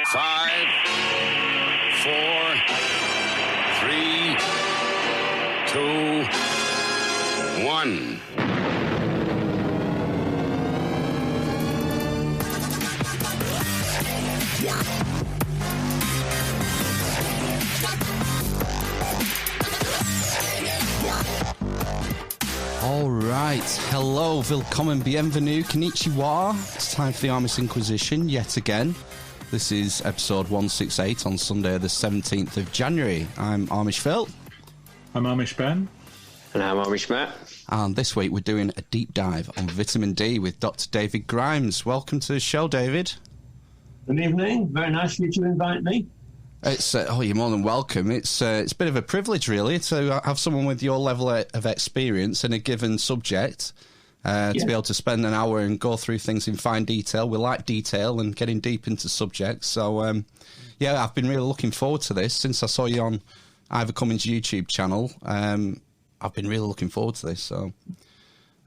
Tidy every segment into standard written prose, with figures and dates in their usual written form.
Five, four, three, two, one. All right, hello, willkommen, bienvenue, konnichiwa. It's time for the Amish Inquisition yet again. This is episode 168 on Sunday the 17th of January. I'm Amish Phil. I'm Amish Ben. And I'm Amish Matt. And this week we're doing a deep dive on vitamin D with Dr. David Grimes. Welcome to the show, David. Good evening. Very nice of you to invite me. It's you're more than welcome. It's a bit of a privilege, really, to have someone with your level of experience in a given subject. To be able to spend an hour and go through things in fine detail. We like detail and getting deep into subjects. So, I've been really looking forward to this since I saw you on Ivor Cummins' YouTube channel. I've been really looking forward to this. So,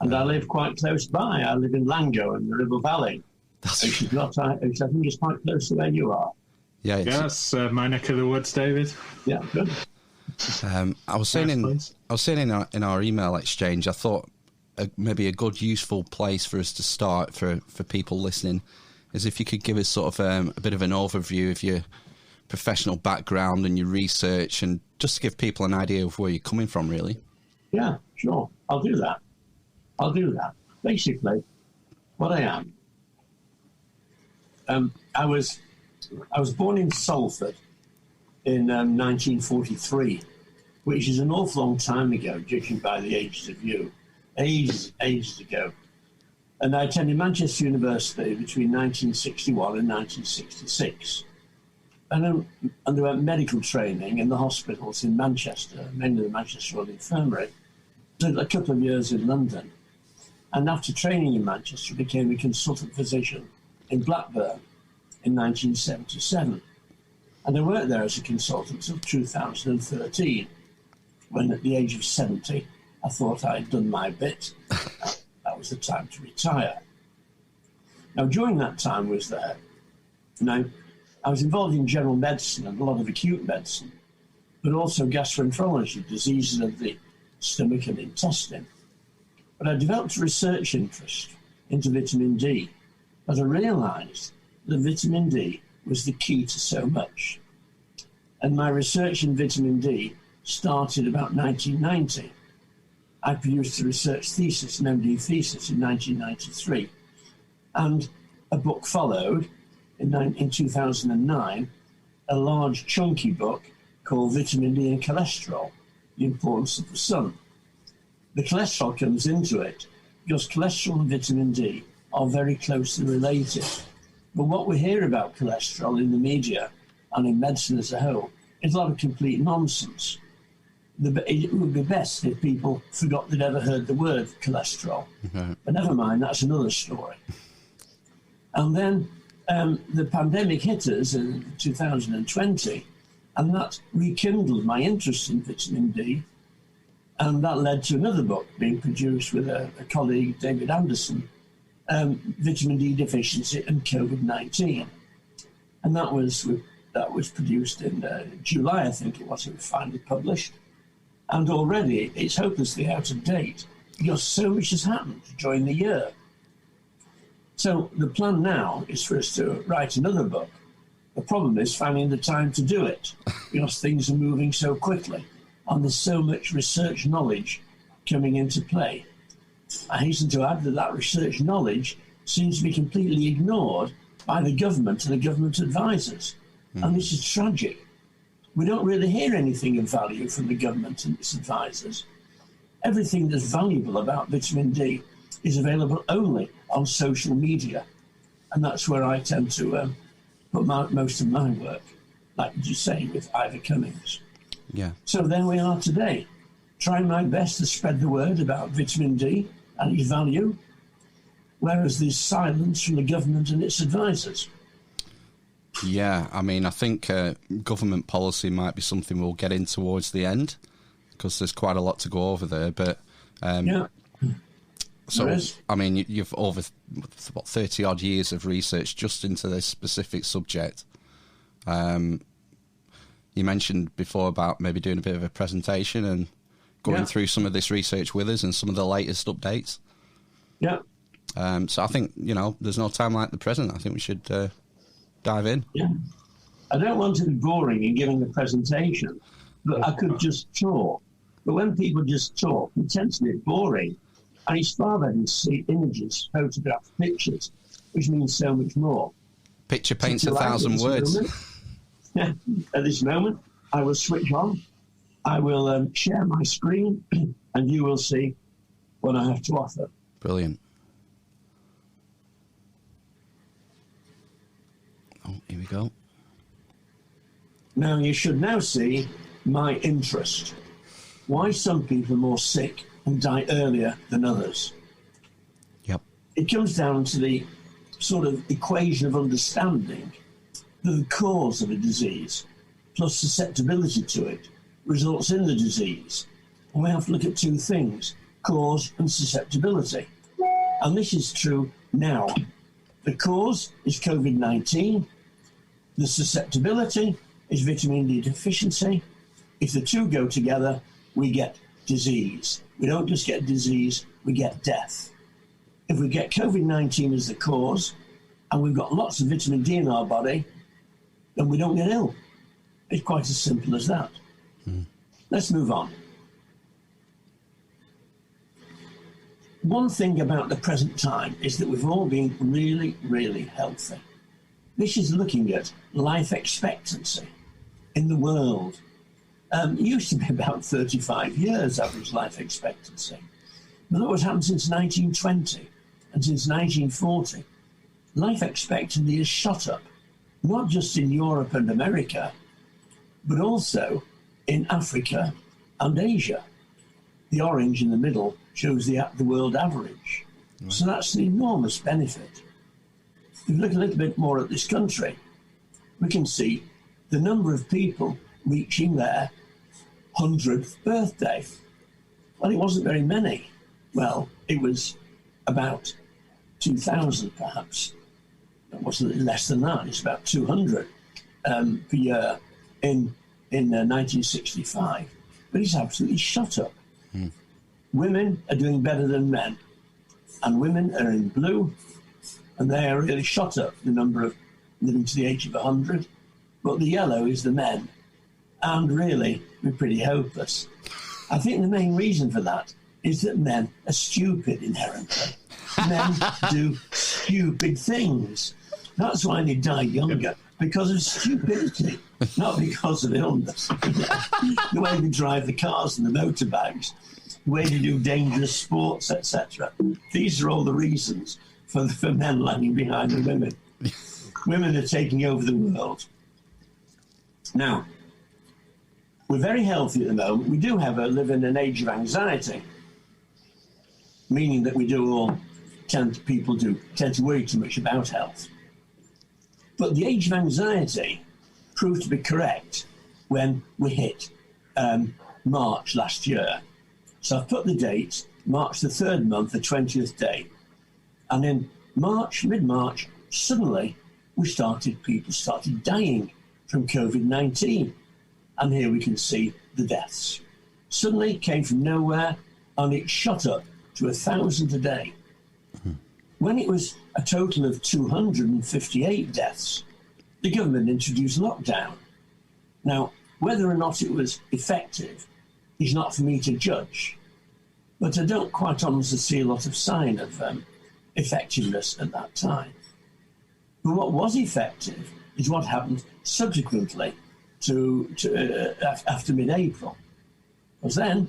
and I live quite close by. I live in Lango in the River Valley, which I think is quite close to where you are. Yeah, it's my neck of the woods, David. Yeah, good. I was saying in our email exchange, I thought maybe a good, useful place for us to start for people listening is if you could give us sort of a bit of an overview of your professional background and your research, and just to give people an idea of where you're coming from, really. Yeah, sure. I'll do that. Basically, what I am, I was born in Salford in 1943, which is an awful long time ago, judging by the ages of you. Ages ago. And I attended Manchester University between 1961 and 1966. And I underwent medical training in the hospitals in Manchester, mainly the Manchester Royal Infirmary. Did a couple of years in London. And after training in Manchester, I became a consultant physician in Blackburn in 1977. And I worked there as a consultant until 2013, when at the age of 70, I thought I had done my bit. That was the time to retire. Now, during that time I was involved in general medicine and a lot of acute medicine, but also gastroenterology, diseases of the stomach and intestine. But I developed a research interest into vitamin D, as I realised that vitamin D was the key to so much. And my research in vitamin D started about 1990. I produced a research thesis, an MD thesis, in 1993. And a book followed in 2009, a large, chunky book called Vitamin D and Cholesterol, The Importance of the Sun. The cholesterol comes into it because cholesterol and vitamin D are very closely related. But what we hear about cholesterol in the media and in medicine as a whole is a lot of complete nonsense. It would be best if people forgot they'd ever heard the word cholesterol. Mm-hmm. But never mind, that's another story. And then the pandemic hit us in 2020, and that rekindled my interest in vitamin D. And that led to another book being produced with a colleague, David Anderson, Vitamin D Deficiency and COVID-19. And that was produced in July, I think it was finally published. And already it's hopelessly out of date because so much has happened during the year. So the plan now is for us to write another book. The problem is finding the time to do it because things are moving so quickly and there's so much research knowledge coming into play. I hasten to add that research knowledge seems to be completely ignored by the government and the government advisors. And this is tragic. We don't really hear anything of value from the government and its advisors. Everything that's valuable about vitamin D is available only on social media. And that's where I tend to put most of my work, like you say, with Ivor Cummins. Yeah. So there we are today, trying my best to spread the word about vitamin D and its value, whereas there's silence from the government and its advisors. Yeah, I mean, I think government policy might be something we'll get in towards the end, because there's quite a lot to go over there. But so, I mean, you've over 30 odd years of research just into this specific subject. You mentioned before about maybe doing a bit of a presentation and going through some of this research with us and some of the latest updates. Yeah. So I think, there's no time like the present. I think we should dive in. Yeah. I don't want to be boring in giving a presentation, but I could just talk. But when people just talk, it tends to be boring. And it's far better to see images, photographs, pictures, which means so much more. Picture paints 1,000 words. At this moment, I will switch on. I will share my screen, and you will see what I have to offer. Brilliant. Oh, here we go. Now, you should now see my interest. Why some people are more sick and die earlier than others. Yep. It comes down to the sort of equation of understanding that the cause of a disease plus susceptibility to it results in the disease. And we have to look at two things, cause and susceptibility. And this is true now. The cause is COVID-19. The susceptibility is vitamin D deficiency. If the two go together, we get disease. We don't just get disease, we get death. If we get COVID-19 as the cause, and we've got lots of vitamin D in our body, then we don't get ill. It's quite as simple as that. Let's move on. One thing about the present time is that we've all been really, really healthy. This is looking at life expectancy in the world. It used to be about 35 years average life expectancy. But look what's happened since 1920 and since 1940. Life expectancy has shot up, not just in Europe and America, but also in Africa and Asia. The orange in the middle shows the world average. Right. So that's an enormous benefit. If we look a little bit more at this country, we can see the number of people reaching their 100th birthday. Well, it wasn't very many. Well, it was about 2,000 perhaps. It was less than that. It's about 200 per year in 1965. But it's absolutely shot up. Women are doing better than men. And women are in blue, and they are really shot up, the number of living to the age of 100. But the yellow is the men. And really, we're pretty hopeless. I think the main reason for that is that men are stupid inherently. Men do stupid things. That's why they die younger, because of stupidity, not because of illness. The way they drive the cars and the motorbikes, the way they do dangerous sports, etc. These are all the reasons for men lagging behind the women. Women are taking over the world. Now, we're very healthy at the moment. We do live in an age of anxiety, meaning that we do all tend to worry too much about health. But the age of anxiety proved to be correct when we hit March last year. So I've put the date, March the 3rd month, the 20th day. And in March, mid-March, suddenly people started dying from COVID-19. And here we can see the deaths. Suddenly it came from nowhere, and it shot up to 1,000 a day. When it was a total of 258 deaths, the government introduced lockdown. Now, whether or not it was effective is not for me to judge, but I don't quite honestly see a lot of sign of effectiveness at that time. But what was effective is what happened subsequently after mid-April. Because then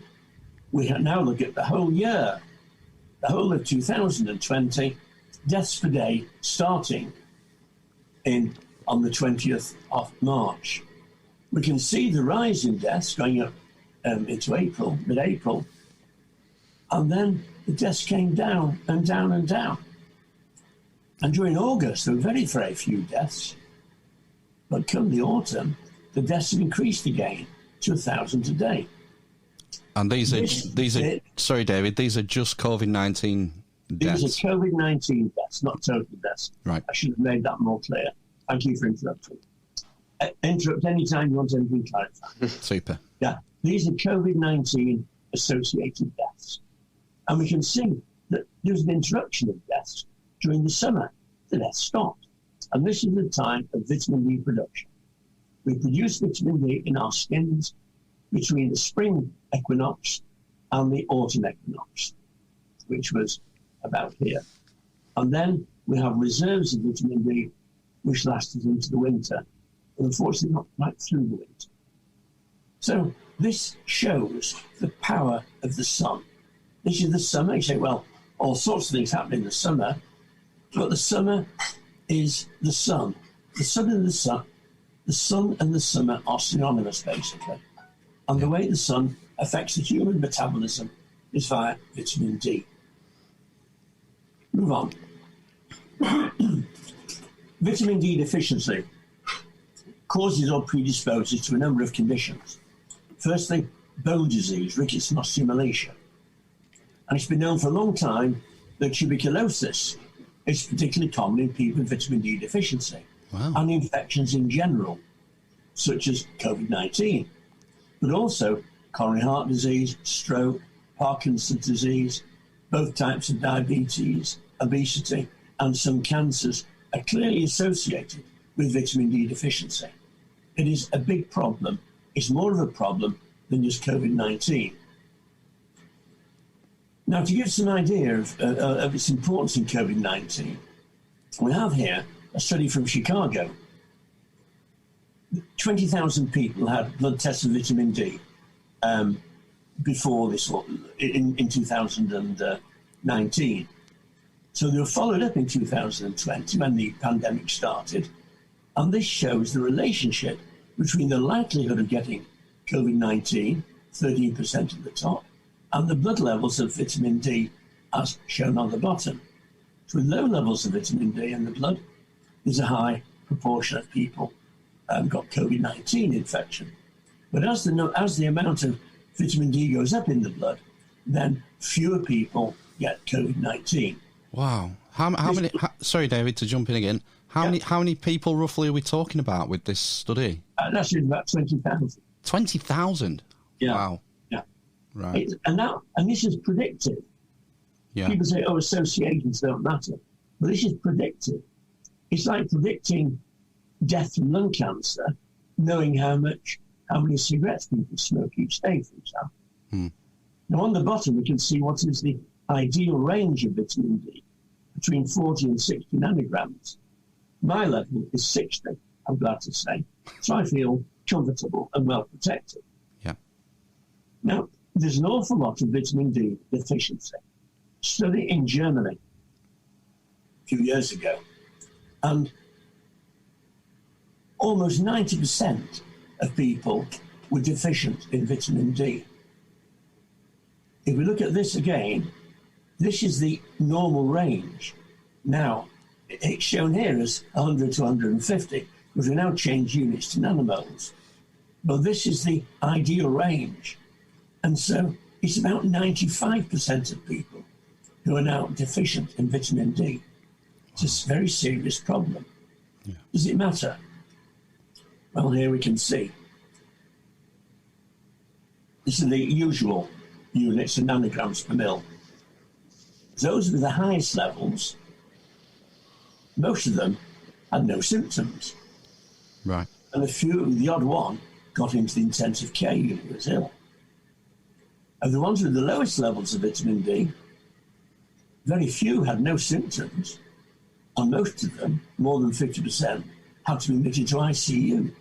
we now look at the whole year, the whole of 2020, deaths per day starting on the 20th of March. We can see the rise in deaths going up into April, mid-April, and then the deaths came down and down and down. And during August, there were very, very few deaths. But come the autumn, the deaths have increased again to 1,000 a day. And these are sorry, David, these are just COVID-19 deaths. These are COVID-19 deaths, not total deaths. Right. I should have made that more clear. Thank you for interrupting. Interrupt any time you want anything clarified. Super. Yeah, these are COVID-19 associated deaths. And we can see that there's an interruption of deaths during the summer. The deaths stopped. And this is the time of vitamin D production. We produce vitamin D in our skins between the spring equinox and the autumn equinox, which was about here. And then we have reserves of vitamin D, which lasted into the winter, but unfortunately not right through the winter. So this shows the power of the sun. This is the summer. You say, well, all sorts of things happen in the summer, but the summer is the sun. The sun and the summer are synonymous, basically. And the way the sun affects the human metabolism is via vitamin D. Move on. Vitamin D deficiency causes or predisposes to a number of conditions. Firstly, bone disease, rickets and osteomalacia. And it's been known for a long time that tuberculosis is particularly common in people with vitamin D deficiency. Wow. And infections in general, such as COVID-19, but also coronary heart disease, stroke, Parkinson's disease, both types of diabetes, obesity, and some cancers are clearly associated with vitamin D deficiency. It is a big problem. It's more of a problem than just COVID-19. Now, to give some idea of its importance in COVID-19, we have here a study from Chicago. 20,000 people had blood tests of vitamin D before this, in 2019. So they were followed up in 2020 when the pandemic started, and this shows the relationship between the likelihood of getting COVID-19, 13% at the top, and the blood levels of vitamin D as shown on the bottom. So with low levels of vitamin D in the blood, there's a high proportion of people got COVID-19 infection. But as the amount of vitamin D goes up in the blood, then fewer people get COVID-19. Wow. How many? Sorry, David, to jump in again. How many people roughly are we talking about with this study? That's about 20,000. 20,000. Yeah. Wow. Yeah. Right. And this is predictive. Yeah. People say, "Oh, associations don't matter," but this is predictive. It's like predicting death from lung cancer, knowing how many cigarettes people smoke each day, for example. Now, on the bottom, we can see what is the ideal range of vitamin D, between 40 and 60 nanograms. My level is 60, I'm glad to say, so I feel comfortable and well protected. Yeah. Now, there's an awful lot of vitamin D deficiency. Study in Germany a few years ago, and almost 90% of people were deficient in vitamin D. If we look at this again, this is the normal range. Now, it's shown here as 100 to 150, because we now change units to nanomoles. But this is the ideal range. And so it's about 95% of people who are now deficient in vitamin D. It's a very serious problem. Yeah. Does it matter? Well, here we can see. This is the usual units in nanograms per mil. Those with the highest levels, most of them had no symptoms. Right. And the odd one, got into the intensive care unit, was ill. And the ones with the lowest levels of vitamin D, very few had no symptoms, and most of them, more than 50%, had to be admitted to ICU.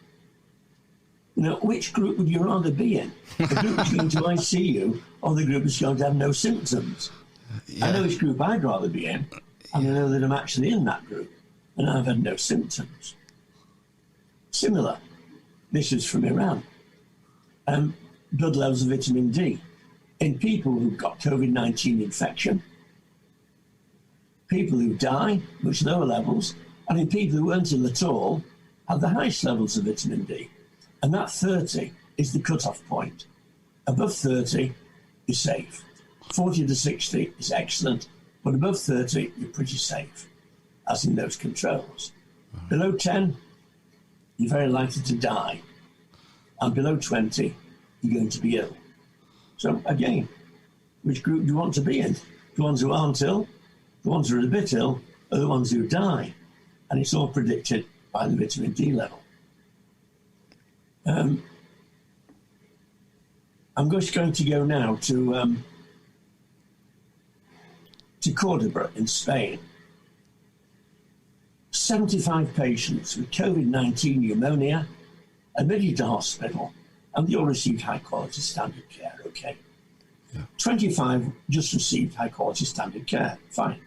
You know, which group would you rather be in? The group that's going to ICU or the group that's going to have no symptoms? Yeah. I know which group I'd rather be in, and I know that I'm actually in that group, and I've had no symptoms. Similar, this is from Iran. Blood levels of vitamin D in people who've got COVID-19 infection, people who die, much lower levels, and in people who weren't ill at all, have the highest levels of vitamin D, and that 30 is the cut-off point. Above 30 is safe. 40 to 60 is excellent, but above 30, you're pretty safe, as in those controls. Below 10, you're very likely to die. And below 20, you're going to be ill. So, again, which group do you want to be in? The ones who aren't ill, the ones who are a bit ill, are the ones who die. And it's all predicted by the vitamin D level. I'm just going to go now to Cordoba in Spain. 75 patients with COVID-19 pneumonia admitted to hospital, and they all received high-quality standard care, okay? Yeah. 25 just received high-quality standard care, fine.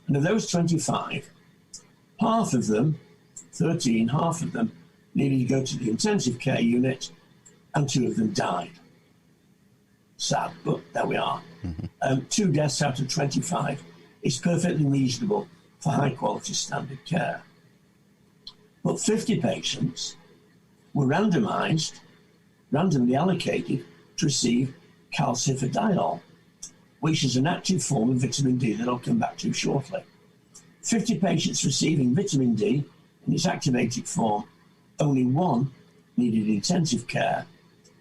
And of those 25, half of them, 13, half of them, needed to go to the intensive care unit, and 2 of them died. Sad, but there we are. 2 deaths out of 25 is perfectly reasonable for high-quality standard care. But 50 patients were randomly allocated to receive calcifediol, which is an active form of vitamin D that I'll come back to shortly. 50 patients receiving vitamin D in its activated form, only 1 needed intensive care,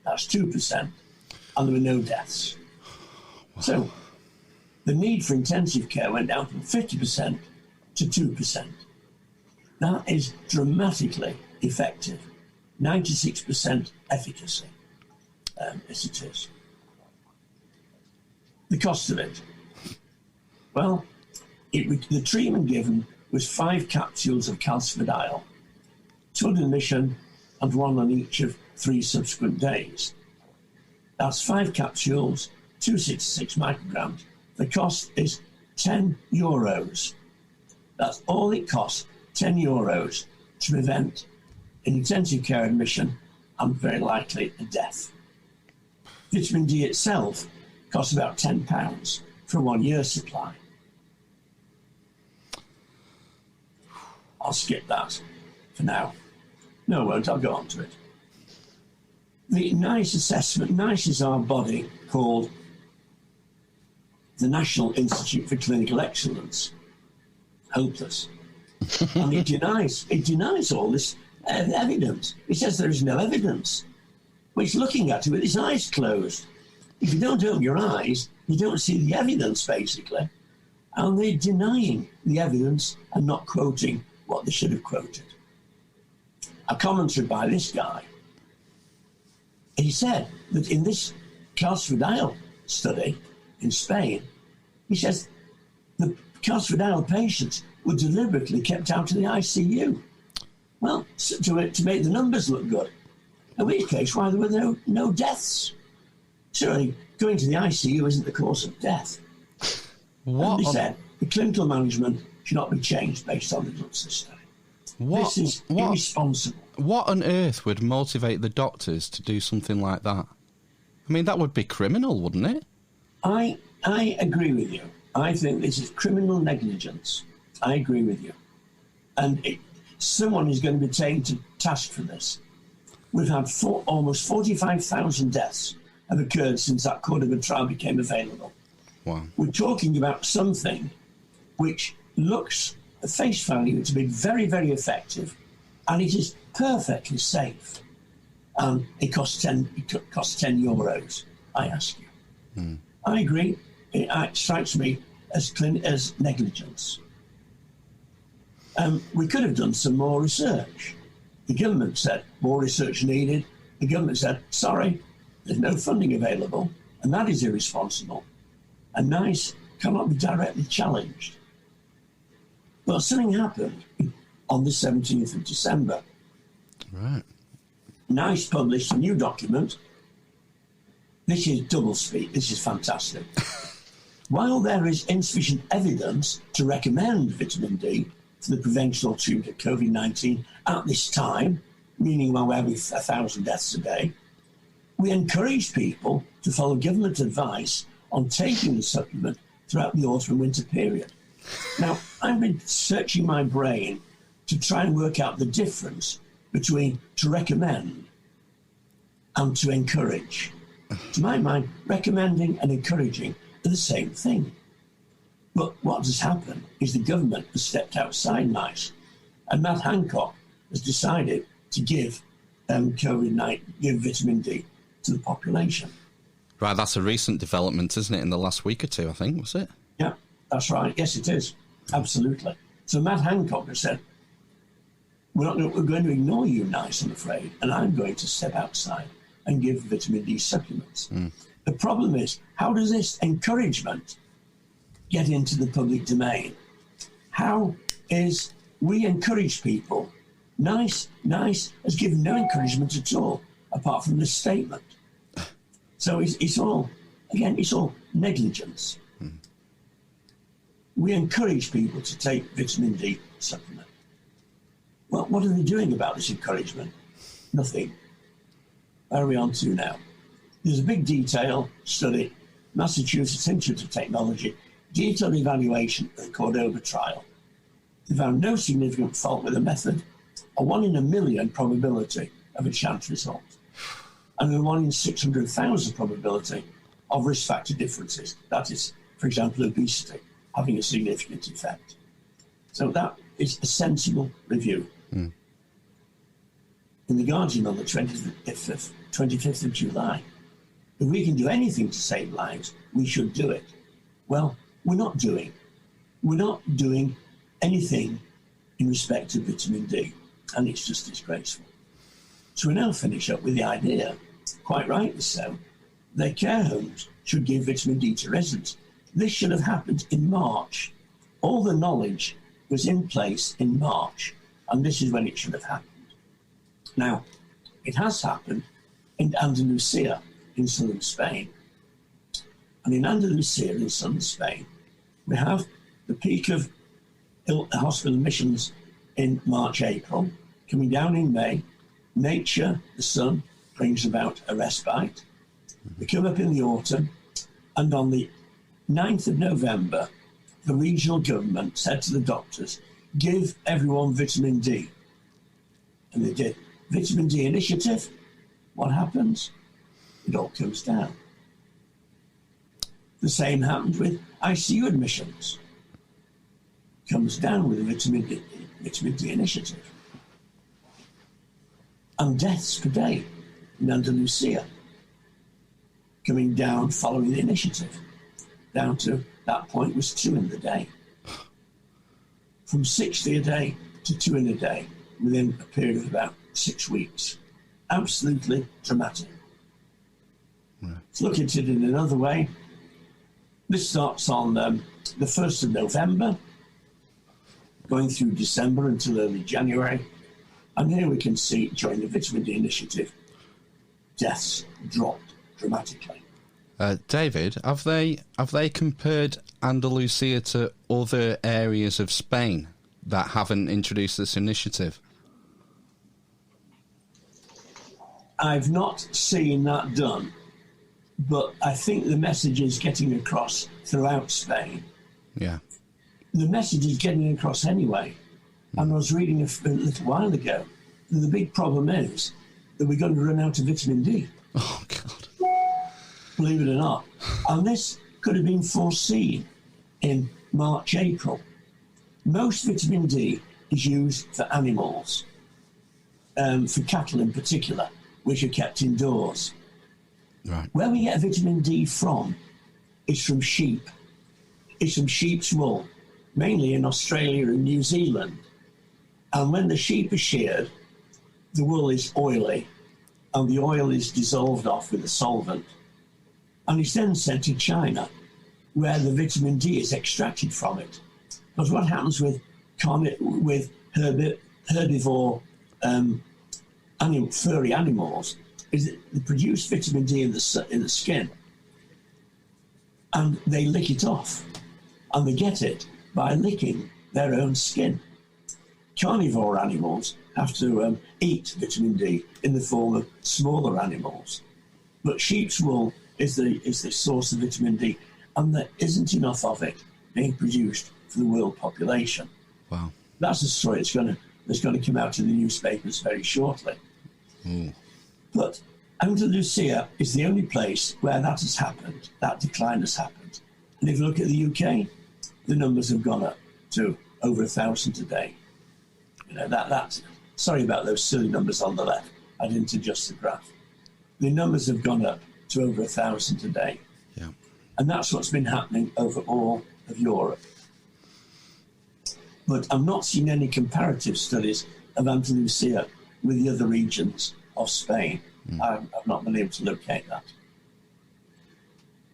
that's 2%, and there were no deaths. Wow. So the need for intensive care went down from 50% to 2%. That is dramatically effective. 96% efficacy, as it is. The cost of it? Well, the treatment given was 5 capsules of calcifediol, 2 on admission and 1 on each of 3 subsequent days. That's 5 capsules, 266 micrograms. The cost is €10. That's all it costs, €10, to prevent an intensive care admission and very likely a death. Vitamin D itself costs about £10 for a 1-year supply. I'll skip that for now. No, I won't. I'll go on to it. The NICE assessment, NICE is our body called the National Institute for Clinical Excellence. Hopeless. And it denies all this evidence. It says there is no evidence. Well, it's looking at it with its eyes closed. If you don't open your eyes, you don't see the evidence, basically. And they're denying the evidence and not quoting what they should have quoted. A commentary by this guy, he said that in this calcifediol study in Spain, he says the calcifediol patients were deliberately kept out of the ICU. Well, to make the numbers look good. In which case, why there were no deaths? Surely going to the ICU isn't the cause of death. What? And they said the clinical management should not be changed based on the results of the study. This is irresponsible. What on earth would motivate the doctors to do something like that? I mean, that would be criminal, wouldn't it? I agree with you. I think this is criminal negligence. I agree with you. And someone is going to be taken to task for this. We've had almost 45,000 deaths have occurred since that Cordoba trial became available. Wow. We're talking about something which looks at face value to be very, very effective, and it is perfectly safe. And it costs €10, I ask you. I agree. It strikes me as negligence. We could have done some more research. The government said more research needed. The government said, sorry, there's no funding available, and that is irresponsible. And NICE cannot be directly challenged. Well, something happened on the 17th of December. Right. NICE published a new document. This is doublespeak. This is fantastic. While there is insufficient evidence to recommend vitamin D for the prevention or treatment of COVID-19 at this time, meaning while we're having 1,000 deaths a day, we encourage people to follow government advice on taking the supplement throughout the autumn and winter period. Now, I've been searching my brain to try and work out the difference between to recommend and to encourage. To my mind, recommending and encouraging are the same thing. But what has happened is the government has stepped outside mice, and Matt Hancock has decided to give give vitamin D to the population. Right, that's a recent development, isn't it? In the last week or two, I think, was it? Yeah, that's right. Yes, it is. Absolutely. So Matt Hancock has said, we're going to ignore you, nice, I'm afraid, and I'm going to step outside and give vitamin D supplements. The problem is, how does this encouragement get into the public domain? How is we encourage people? Nice has given no encouragement at all, apart from this statement. So it's all negligence. We encourage people to take vitamin D supplement. Well, what are they doing about this encouragement? Nothing. Where are we on to now? There's a big detail study, Massachusetts Institute of Technology, detailed evaluation of the Cordoba trial. They found no significant fault with the method, a 1 in a million probability of a chance result, and a 1 in 600,000 probability of risk factor differences. That is, for example, obesity having a significant effect. So that is a sensible review. In The Guardian on the 25th of July, if we can do anything to save lives, we should do it. Well, we're not doing anything in respect of vitamin D, and it's just disgraceful. So we now finish up with the idea, quite rightly so, that care homes should give vitamin D to residents. This should have happened in March. All the knowledge was in place in March, and this is when it should have happened. Now, it has happened in Andalusia in southern Spain. And in Andalusia in southern Spain, we have the peak of hospital admissions in March, April, coming down in May. Nature, the sun, brings about a respite. We come up in the autumn, and on the 9th of November, the regional government said to the doctors, give everyone vitamin D. And they did. Vitamin D initiative, what happens? It all comes down. The same happened with ICU admissions. Comes down with the vitamin D initiative. And deaths per day in Andalusia coming down following the initiative. Down to that point was 2 in the day. From 60 a day to 2 in a day within a period of about 6 weeks. Absolutely dramatic. Let's look at it in another way. This starts on the 1st of November, going through December until early January. And here we can see, during the vitamin D initiative, deaths dropped dramatically. David, have they compared Andalusia to other areas of Spain that haven't introduced this initiative? I've not seen that done, but I think the message is getting across throughout Spain. Yeah. The message is getting across anyway. And I was reading a little while ago that the big problem is that we're going to run out of vitamin D. Oh, God. Believe it or not. And this could have been foreseen in March, April. Most vitamin D is used for animals, for cattle in particular, which are kept indoors. Right. Where we get vitamin D from is from sheep. It's from sheep's wool, mainly in Australia and New Zealand. And when the sheep are sheared, the wool is oily, and the oil is dissolved off with a solvent. And it's then sent to China, where the vitamin D is extracted from it. But what happens with herbivore furry animals is that they produce vitamin D in the skin, and they lick it off, and they get it by licking their own skin. Carnivore animals have to eat vitamin D in the form of smaller animals, but sheep's wool is the source of vitamin D, and there isn't enough of it being produced for the world population. Wow. That's the story. It's going to that's going to come out in the newspapers very shortly. But Andalusia is the only place where that has happened, that decline has happened. And if you look at the UK, the numbers have gone up to over 1,000 a day. You know, that sorry about those silly numbers on the left. I didn't adjust the graph. The numbers have gone up to over 1,000 a day. Yeah. And that's what's been happening over all of Europe. But I've not seen any comparative studies of Andalusia with the other regions of Spain. I've not been able to locate that.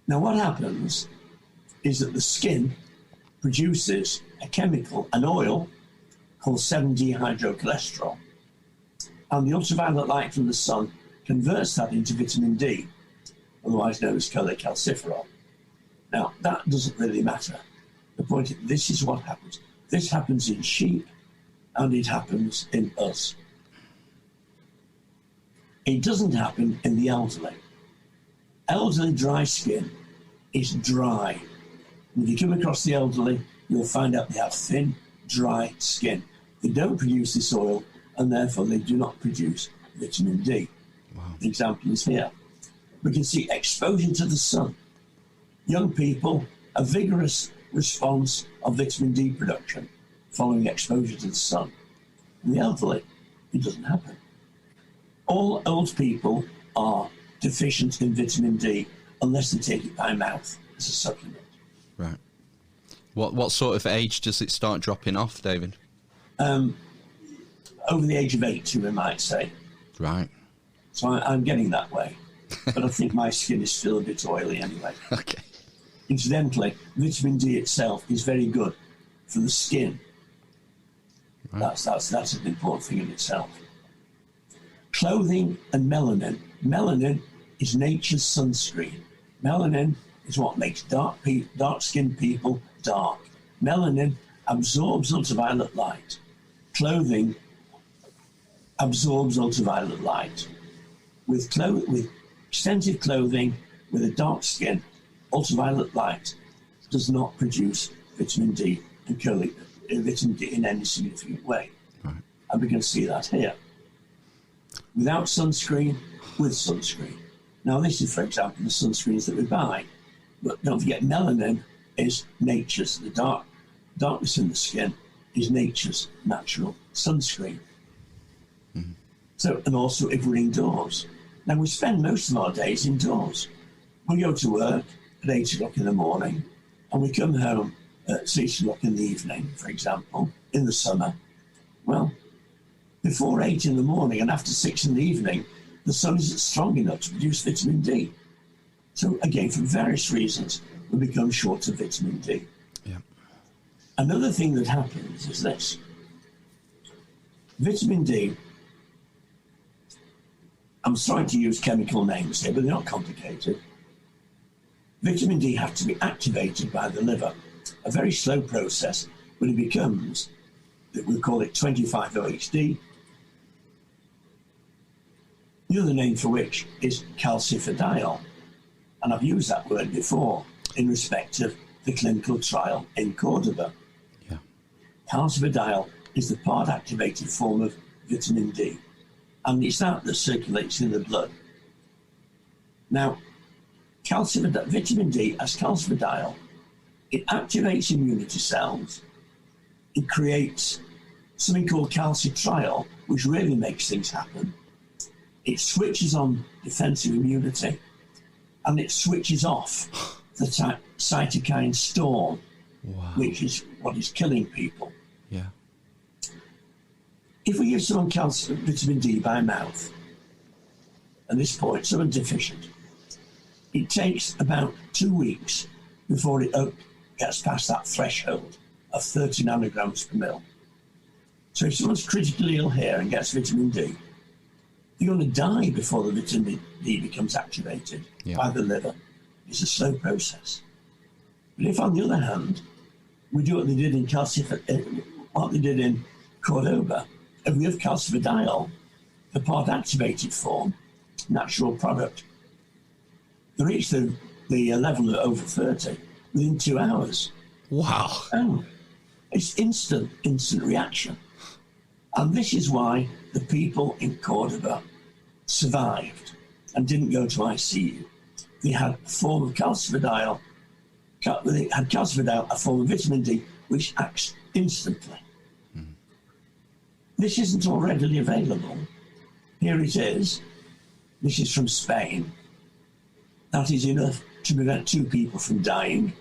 Now, what happens is that the skin produces a chemical, an oil, called 7-dehydrocholesterol. And the ultraviolet light from the sun converts that into vitamin D, otherwise known as cholecalciferol. Now, that doesn't really matter. The point is, this is what happens. This happens in sheep, and it happens in us. It doesn't happen in the elderly. Elderly dry skin is dry. When you come across the elderly, you'll find out they have thin, dry skin. They don't produce this oil, and therefore they do not produce vitamin D. Wow. The example is here. We can see exposure to the sun. Young people, a vigorous response of vitamin D production following exposure to the sun. In the elderly, it doesn't happen. All old people are deficient in vitamin D unless they take it by mouth as a supplement. Right. What sort of age does it start dropping off, David? Over the age of 80, we might say. Right. So I'm getting that way. But I think my skin is still a bit oily anyway. Okay. Incidentally, vitamin D itself is very good for the skin. Right. That's an important thing in itself. Clothing and melanin. Melanin is nature's sunscreen. Melanin is what makes dark-skinned people dark. Melanin absorbs ultraviolet light. Clothing absorbs ultraviolet light. With extensive clothing with a dark skin, ultraviolet light does not produce vitamin D and vitamin D in any significant way. Right. And we can see that here. Without sunscreen, with sunscreen. Now, this is, for example, the sunscreens that we buy. But don't forget, melanin is nature's, the darkness in the skin is nature's natural sunscreen. Mm-hmm. So, and also if we're indoors. Now, we spend most of our days indoors. We go to work at 8 o'clock in the morning, and we come home at 6 o'clock in the evening, for example, in the summer. Well, before 8 in the morning and after 6 in the evening, the sun isn't strong enough to produce vitamin D. So, again, for various reasons, we become short of vitamin D. Yeah. Another thing that happens is this. Vitamin D, I'm sorry to use chemical names here, but they're not complicated. Vitamin D has to be activated by the liver, a very slow process when it becomes, we call it 25-OHD. The other name for which is calcifidiol. And I've used that word before in respect of the clinical trial in Cordoba. Yeah. Calcifidiol is the part-activated form of vitamin D. And it's that circulates in the blood. Now, vitamin D as calcifidiol, it activates immunity cells. It creates something called calcitriol, which really makes things happen. It switches on defensive immunity, and it switches off the cytokine storm, wow, which is what is killing people. Yeah. If we give someone vitamin D by mouth, at this point, someone deficient, it takes about 2 weeks before it gets past that threshold of 30 nanograms per mil. So if someone's critically ill here and gets vitamin D, they're going to die before the vitamin D becomes activated by the liver. It's a slow process. But if, on the other hand, we do what they did in Cordoba, if we have calcifidiol, the part-activated form, natural product, they reach the level of over 30 within 2 hours. Wow. Oh, it's instant reaction. And this is why the people in Cordoba survived and didn't go to ICU. They had a form of calcifidiol, a form of vitamin D, which acts instantly. This isn't all readily available. Here it is. This is from Spain. That is enough to prevent 2 people from dying.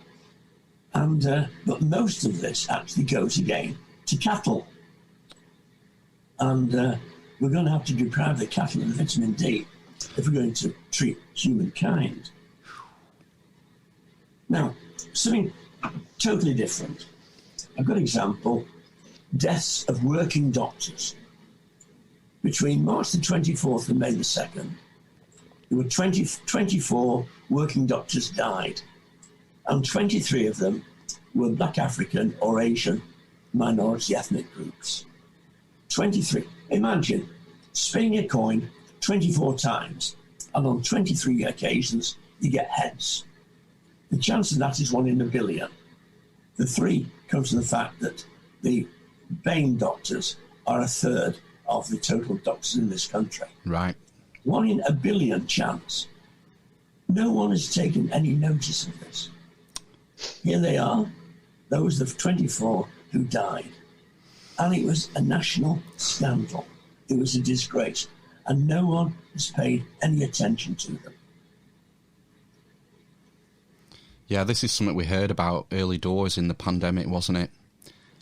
But most of this actually goes again to cattle. And we're going to have to deprive the cattle of the vitamin D if we're going to treat humankind. Now, something totally different. A good example, deaths of working doctors. Between March the 24th and May the 2nd, there were 24 working doctors died, and 23 of them were Black African or Asian minority ethnic groups. 23. Imagine spinning a coin 24 times, and on 23 occasions, you get heads. The chance of that is 1 in a billion. The 3 comes from the fact that the BAME doctors are a third of the total doctors in this country. Right. 1 in a billion chance. No one has taken any notice of this. Here they are, those of 24 who died. And it was a national scandal. It was a disgrace. And no one has paid any attention to them. Yeah, this is something we heard about early doors in the pandemic, wasn't it?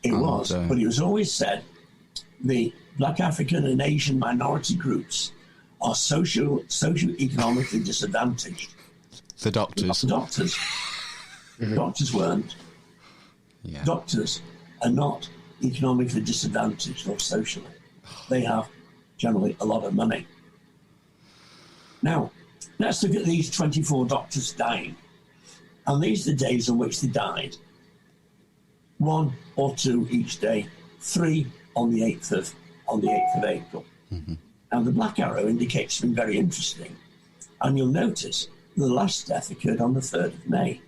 It was, but it was always said the Black African and Asian minority groups are socio-economically disadvantaged. The doctors. The doctors. Doctors weren't. Yeah. Doctors are not economically disadvantaged or socially. They have generally a lot of money. Now, let's look at these 24 doctors dying. And these are the days on which they died. 1 or 2 each day, 3 on the 8th of April. Mm-hmm. Now, the black arrow indicates something very interesting. And you'll notice the last death occurred on the 3rd of May.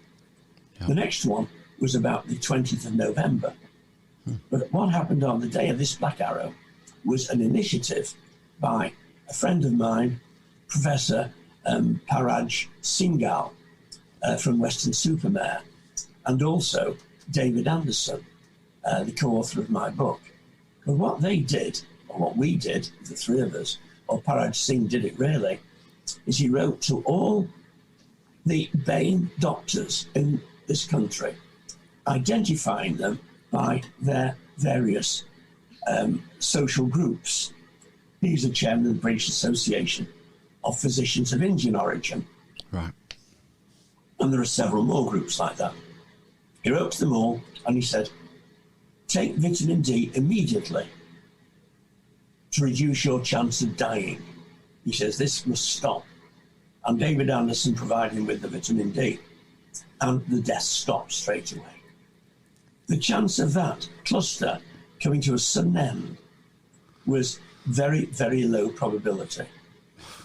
Yeah. The next one was about the 20th of November. But what happened on the day of this black arrow was an initiative by a friend of mine, Professor Paraj Singhal from Western-super-Mare, and also David Anderson, the co-author of my book. But what they did, or what we did, the 3 of us, or Paraj Singh did it really, is he wrote to all the BAME doctors in this country, identifying them by their various social groups. He's the chairman of the British Association of Physicians of Indian origin. Right. And there are several more groups like that. He wrote to them all and he said, take vitamin D immediately to reduce your chance of dying. He says, this must stop. And David Anderson provided him with the vitamin D, and the death stopped straight away. The chance of that cluster coming to a sudden end was very, very low probability.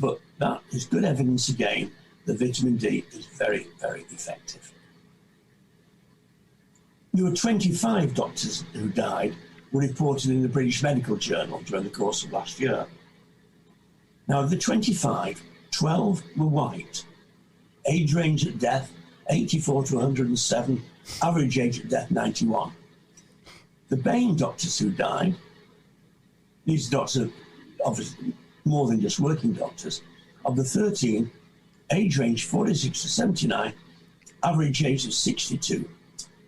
But that is good evidence again that vitamin D is very, very effective. There were 25 doctors who died, were reported in the British Medical Journal during the course of last year. Now, of the 25, 12 were white. Age range at death, 84 to 107. Average age at death, 91. The BAME doctors who died, these doctors are obviously more than just working doctors. Of the 13, age range 46 to 79, average age of 62.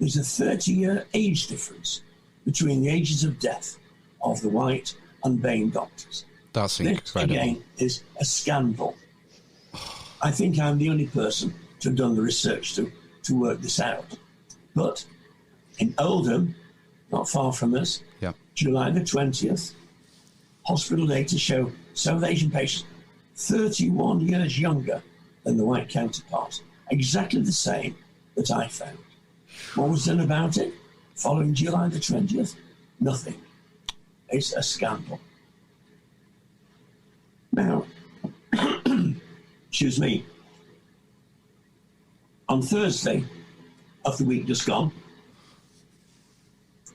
There's a 30-year age difference between the ages of death of the white and BAME doctors. That's incredible. This, again, is a scandal. I think I'm the only person to have done the research to work this out. But in Oldham, not far from us, July the 20th, hospital data show South Asian patients 31 years younger than the white counterpart. Exactly the same that I found. What was done about it? Following July the 20th? Nothing. It's a scandal. Now, excuse me, on Thursday of the week just gone,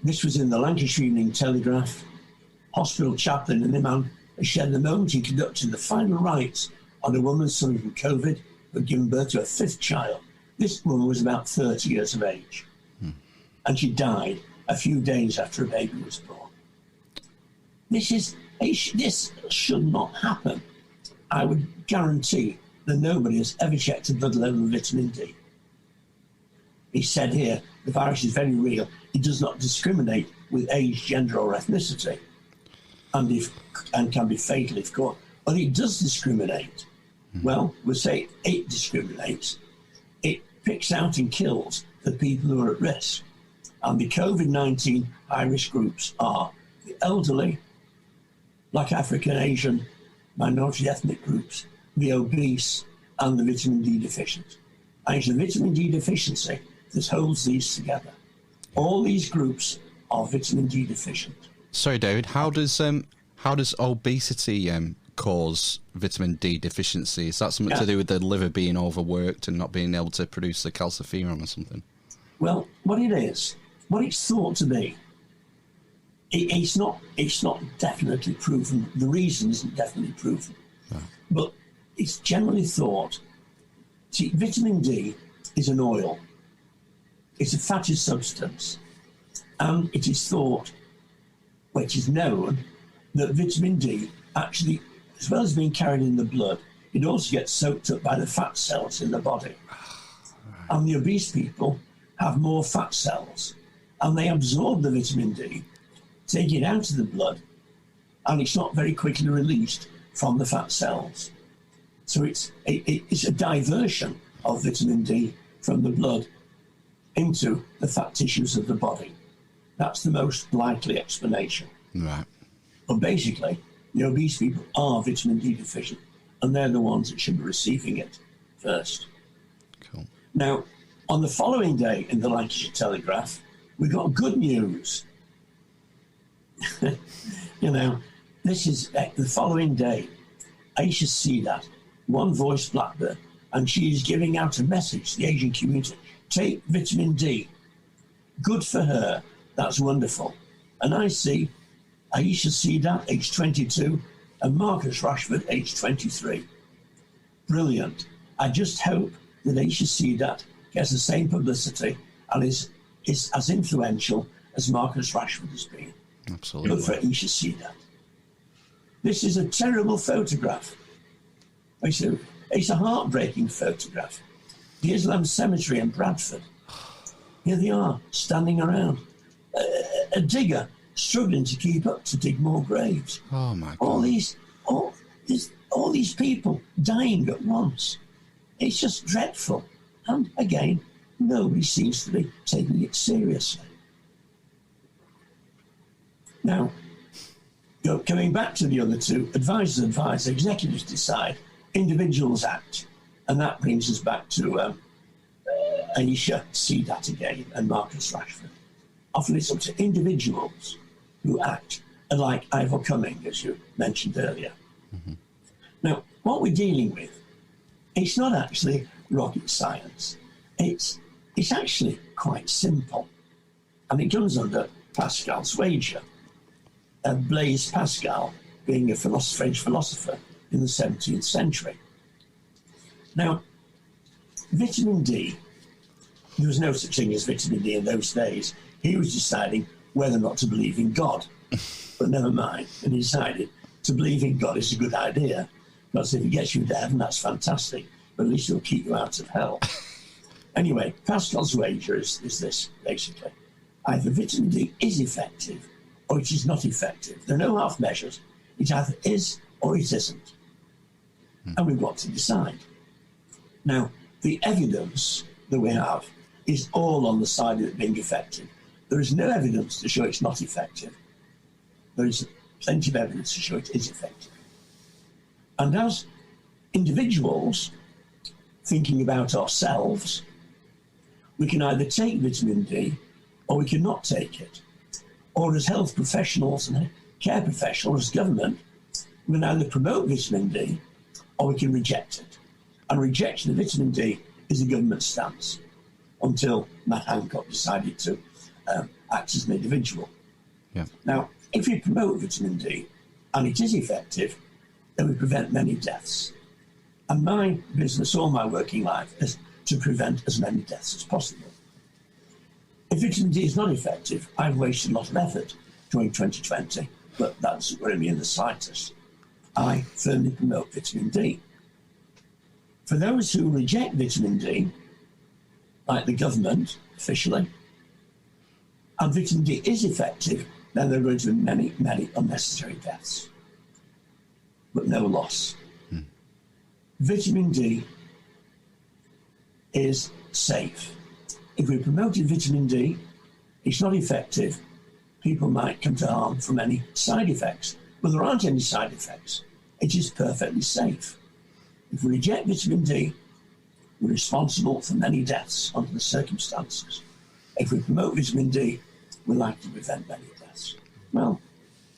this was in the Lancashire Evening Telegraph, hospital chaplain and the man has shared the moment he conducted the final rites on a woman suffering from COVID who had given birth to a 5th child. This woman was about 30 years of age, and she died a few days after a baby was born. This should not happen. I would guarantee that nobody has ever checked the blood level of vitamin D. He said here, the virus is very real. It does not discriminate with age, gender, or ethnicity, and can be fatal if caught. But it does discriminate. Well, we'll say it discriminates. It picks out and kills the people who are at risk. And the COVID-19 high-risk groups are the elderly, Black, African, Asian, minority ethnic groups, the obese, and the vitamin D deficient. And it's the vitamin D deficiency that holds these together. All these groups are vitamin D deficient. Sorry, David, how does obesity cause vitamin D deficiency? Is that something to do with the liver being overworked and not being able to produce the calciferol or something? Well, what it's thought to be, it's not definitely proven. The reason isn't definitely proven. But it's generally thought, see, vitamin D is an oil. It's a fatty substance. And it is thought, which is known, that vitamin D actually, as well as being carried in the blood, it also gets soaked up by the fat cells in the body. And the obese people have more fat cells, and they absorb the vitamin D, take it out of the blood, and it's not very quickly released from the fat cells. So it's a diversion of vitamin D from the blood into the fat tissues of the body. That's the most likely explanation. Right. But basically, the obese people are vitamin D deficient, and they're the ones that should be receiving it first. Cool. Now, on the following day in the Lancashire Telegraph, we got good news. This is the following day. Aisha Sedat, One Voice Blackburn, and she is giving out a message to the Asian community. Take vitamin D. Good for her. That's wonderful. And I see Aisha Sedat, age 22, and Marcus Rashford, age 23. Brilliant. I just hope that Aisha Sedat gets the same publicity and is as influential as Marcus Rashford has been. Absolutely. Good for Aisha Sedat. This is a terrible photograph. It's a heartbreaking photograph. The Islam Cemetery in Bradford. Here they are, standing around. A digger struggling to keep up to dig more graves. Oh my God! All these people dying at once. It's just dreadful. And again, nobody seems to be taking it seriously. Now, coming back to the other two, advisors advise, executives decide, individuals act, and that brings us back to Aisha Sedat again and Marcus Rashford. Often it's up to individuals who act, like Ivor Cumming, as you mentioned earlier. Mm-hmm. Now, what we're dealing with, it's not actually rocket science. It's actually quite simple. And it comes under Pascal's wager. Blaise Pascal being a French philosopher in the 17th century. Now, vitamin D, there was no such thing as vitamin D in those days. He was deciding whether or not to believe in God. But never mind. And he decided to believe in God is a good idea. Because if it gets you to heaven, that's fantastic. But at least it'll keep you out of hell. Anyway, Pascal's wager is this, basically. Either vitamin D is effective or it is not effective. There are no half measures. It either is or it isn't. And we've got to decide. Now, the evidence that we have is all on the side of it being effective. There is no evidence to show it's not effective. There is plenty of evidence to show it is effective. And as individuals, thinking about ourselves, we can either take vitamin D or we can not take it. Or as health professionals and care professionals, as government, we can either promote vitamin D or we can reject it. And rejection of vitamin D is the government stance until Matt Hancock decided to act as an individual. Yeah. Now, If we promote vitamin D, and it is effective, then we prevent many deaths. And my business, all my working life, is to prevent as many deaths as possible. If vitamin D is not effective, I've wasted a lot of effort during 2020, but that doesn't worry me in the slightest. I firmly promote vitamin D. For those who reject vitamin D, like the government, officially, and vitamin D is effective, then there are going to be many, many unnecessary deaths, but no loss. Vitamin D is safe. If we promoted vitamin D, it's not effective. People might come to harm from any side effects, but there aren't any side effects. It is perfectly safe. If we reject vitamin D, we're responsible for many deaths under the circumstances. If we promote vitamin D, we're likely to prevent many deaths. Well,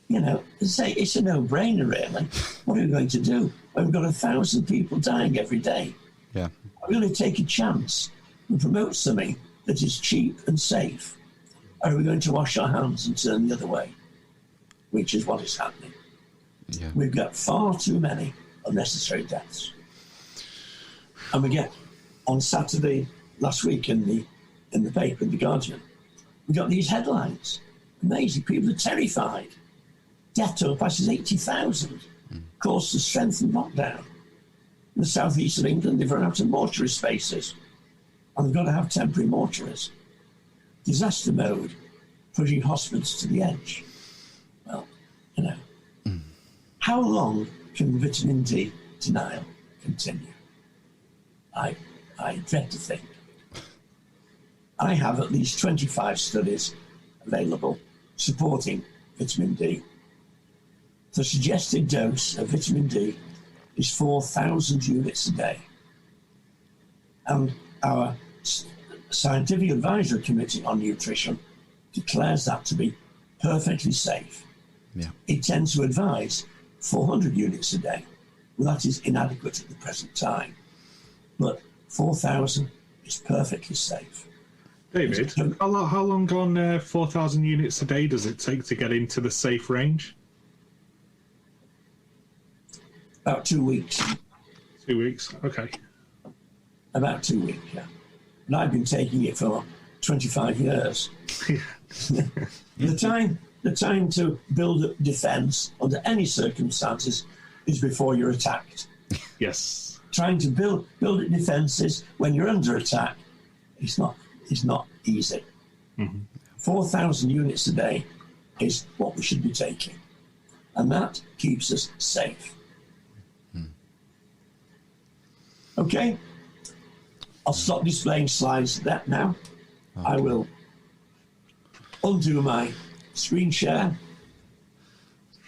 you know, it's a no-brainer, really. What are we going to do? We've got 1,000 people dying every day. Yeah. Are we going to take a chance and promote something that is cheap and safe? Or are we going to wash our hands and turn the other way? Which is what is happening. Yeah. We've got far too many unnecessary deaths. And we get, on Saturday last week in the paper, in The Guardian, we got these headlines. Amazing. People are terrified. Death toll passes 80,000. Caused to strengthen lockdown. In the southeast of England, they've run out of mortuary spaces. And they've got to have temporary mortuaries. Disaster mode, pushing hospitals to the edge. Well, you know, how long can vitamin D denial continue? I dread to think. I have at least 25 studies available supporting vitamin D. The suggested dose of vitamin D is 4,000 units a day. And our Scientific Advisory Committee on Nutrition declares that to be perfectly safe. Yeah. It tends to advise 400 units a day. Well, that is inadequate at the present time. But 4,000 is perfectly safe. David, how long on 4,000 units a day does it take to get into the safe range? About 2 weeks. 2 weeks, okay. About 2 weeks, yeah. And I've been taking it for 25 years. The time to build a defence under any circumstances is before you're attacked. Yes. Trying to build defences when you're under attack is not easy. 4,000 units a day is what we should be taking. And that keeps us safe. Okay? I'll stop displaying slides of that now. Okay. I will undo my screen share.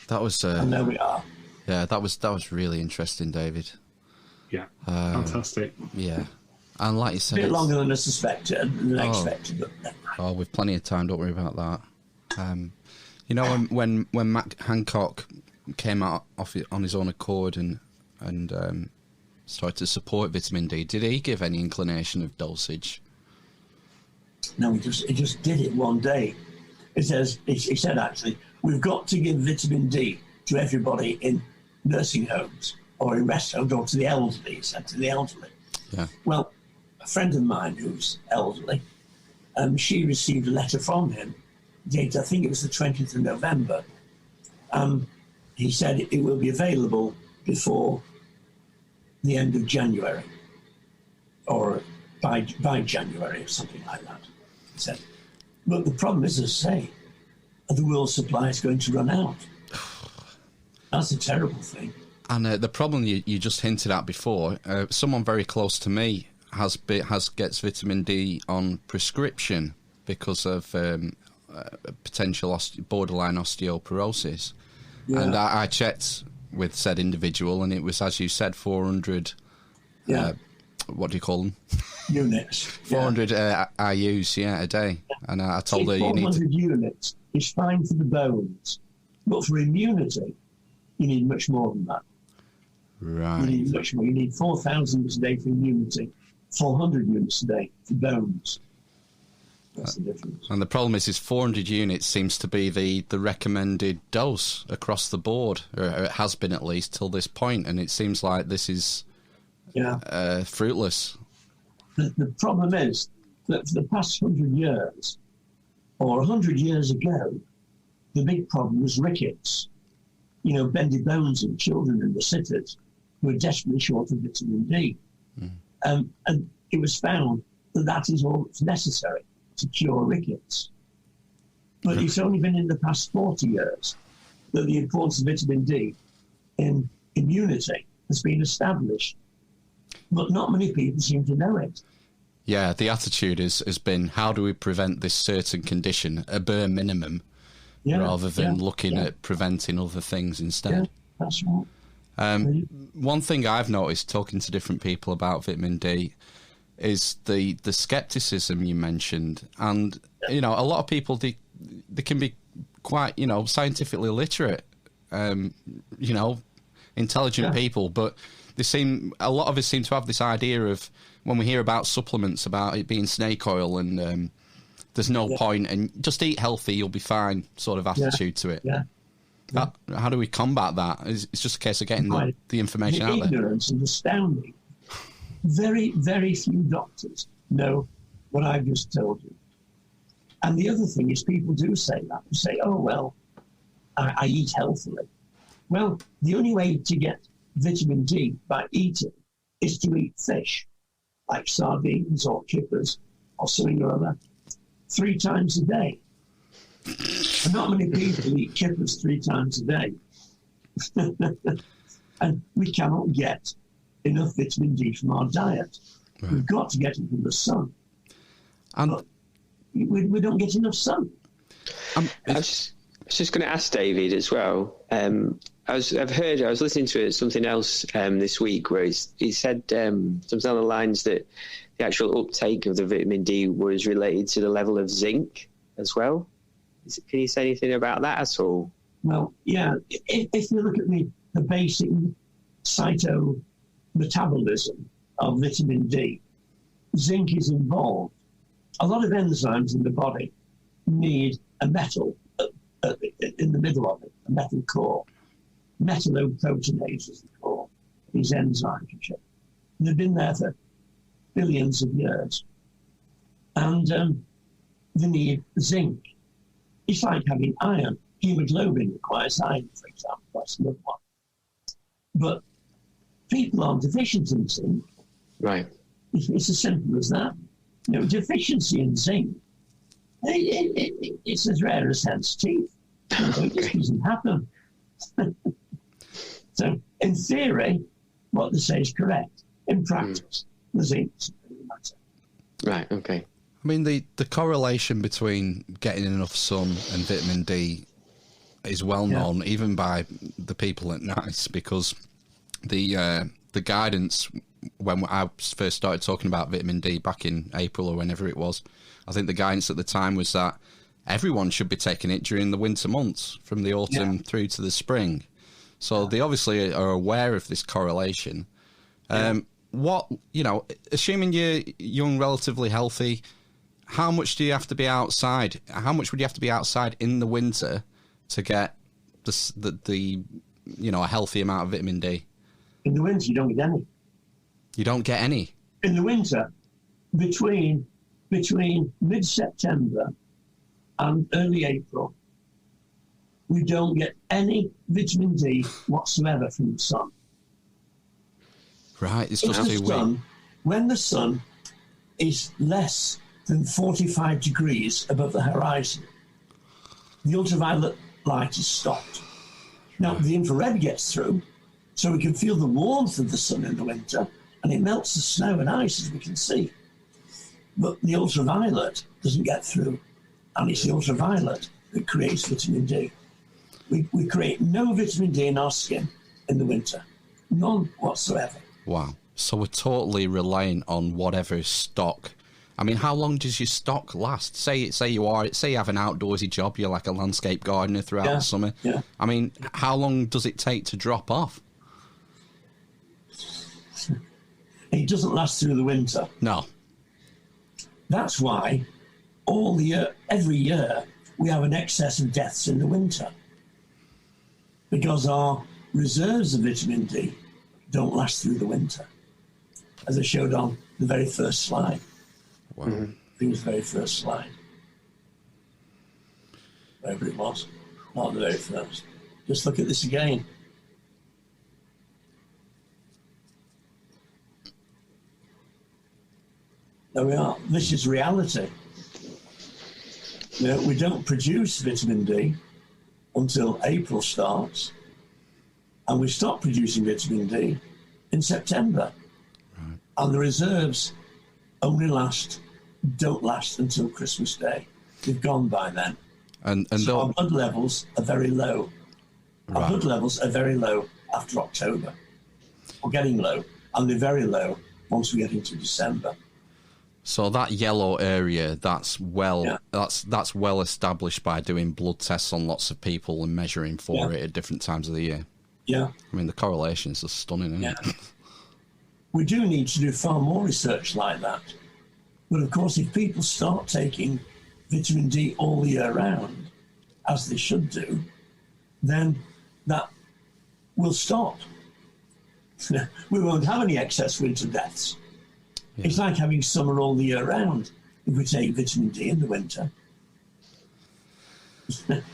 That was and there we are. Yeah, that was really interesting, David. Yeah, fantastic. Yeah, and like you said, a bit longer than I expected. But with plenty of time. Don't worry about that. You know, when Matt Hancock came out on his own accord and started to support vitamin D, did he give any inclination of dosage? No, he just did it one day. He said actually, we've got to give vitamin D to everybody in nursing homes or in rest homes or to the elderly. He said to the elderly. Yeah. Well, a friend of mine who's elderly, she received a letter from him, dated I think it was the 20th of November. He said it will be available before the end of January, or by January or something like that, he said. But the problem is, as I say, the world supply is going to run out. That's a terrible thing. And the problem you just hinted at before, someone very close to me gets vitamin D on prescription because of potential borderline osteoporosis. Yeah. And I checked with said individual, and it was, as you said, 400. Yeah. What do you call them? Units. 400 IUs, a day. And I told her you need 400 units is fine for the bones, but for immunity, you need much more than that. Right. You need much more. You need 4,000 units a day for immunity, 400 units a day for bones. That's the difference. And the problem is 400 units seems to be the recommended dose across the board, or it has been at least till this point, and it seems like this is fruitless. The problem is that for the past 100 years, or 100 years ago, the big problem was rickets. You know, bendy bones in children in the cities who are desperately short of vitamin D. And it was found that that is all that's necessary to cure rickets. But it's only been in the past 40 years that the importance of vitamin D in immunity has been established. But not many people seem to know it. Yeah, the attitude has been, how do we prevent this certain condition, a bare minimum, rather than looking at preventing other things instead. Yeah, that's right. One thing I've noticed talking to different people about vitamin D is the skepticism you mentioned. And, you know, a lot of people, they can be quite, you know, scientifically literate, you know, intelligent people, but a lot of us seem to have this idea of, when we hear about supplements, about it being snake oil and there's no point, and just eat healthy, you'll be fine sort of attitude to it. How do we combat that? It's just a case of getting the information out there. Ignorance is astounding. Very, very few doctors know what I've just told you. And the other thing is, people do say that. They say, oh, well, I eat healthily. Well, the only way to get vitamin D by eating is to eat fish, like sardines or kippers or something or other, 3 times a day. And not many people eat kippers 3 times a day. And we cannot get enough vitamin D from our diet. Right. We've got to get it from the sun. But we don't get enough sun. I was just going to ask David as well. I was listening to something else this week where he said something on the lines that the actual uptake of the vitamin D was related to the level of zinc as well. Can you say anything about that at all? Well, yeah. If you look at the basic cytometabolism of vitamin D, zinc is involved. A lot of enzymes in the body need a metal in the middle of it, a metal core. Metalloproteinase is the core, these enzymes. They've been there for billions of years. And they need zinc. It's like having iron. Hemoglobin requires iron, for example. That's another one. But people are deficient in zinc. Right. It's as simple as that. You know, deficiency in zinc, it's as rare as hen's teeth. It just doesn't happen. So, in theory, what they say is correct. In practice, the zinc doesn't really matter. Right, okay. I mean, the correlation between getting enough sun and vitamin D is well known, even by the people at NICE, because the guidance, when I first started talking about vitamin D back in April or whenever it was, I think the guidance at the time was that everyone should be taking it during the winter months, from the autumn through to the spring. So they obviously are aware of this correlation. What, you know, assuming you're young, relatively healthy, how much do you have to be outside? How much would you have to be outside in the winter to get the you know, a healthy amount of vitamin D? In the winter, you don't get any. You don't get any? In the winter, between mid-September and early April, we don't get any vitamin D whatsoever from the sun. Right, it's just too weak. When the sun is less than 45 degrees above the horizon, the ultraviolet light is stopped. Now, the infrared gets through, so we can feel the warmth of the sun in the winter, and it melts the snow and ice, as we can see. But the ultraviolet doesn't get through, and it's the ultraviolet that creates vitamin D. We create no vitamin D in our skin in the winter, none whatsoever. Wow. So we're totally reliant on whatever stock. I mean, how long does your stock last? Say you have an outdoorsy job, you're like a landscape gardener throughout the summer. Yeah. I mean, how long does it take to drop off? It doesn't last through the winter. No. That's why all the year, every year, we have an excess of deaths in the winter because our reserves of vitamin D don't last through the winter, as I showed on the very first slide. Wow. I think it was the very first slide. Wherever it was. Not the very first. Just look at this again. There we are. This is reality. You know, we don't produce vitamin D until April starts, and we stop producing vitamin D in September. Right. And the reserves only don't last until Christmas Day. They've gone by then. And so our blood levels are very low. Right. Our blood levels are very low after October. We're getting low, and they're very low once we get into December. So that yellow area, that's well established by doing blood tests on lots of people and measuring for it at different times of the year. Yeah. I mean, the correlations are stunning, isn't it? We do need to do far more research like that. But of course, if people start taking vitamin D all year round, as they should do, then that will stop. We won't have any excess winter deaths. Yeah. It's like having summer all the year round if we take vitamin D in the winter.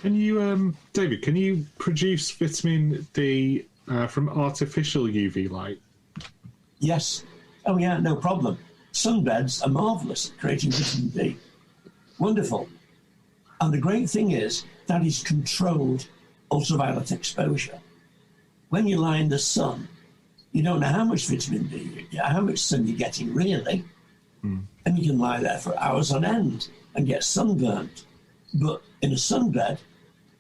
Can you, David, can you produce vitamin D from artificial UV light? Yes. Oh, yeah, no problem. Sunbeds are marvellous at creating vitamin D. Wonderful. And the great thing is that is controlled ultraviolet exposure. When you lie in the sun, you don't know how much vitamin D you get, how much sun you're getting really. And you can lie there for hours on end and get sunburnt. But in a sunbed,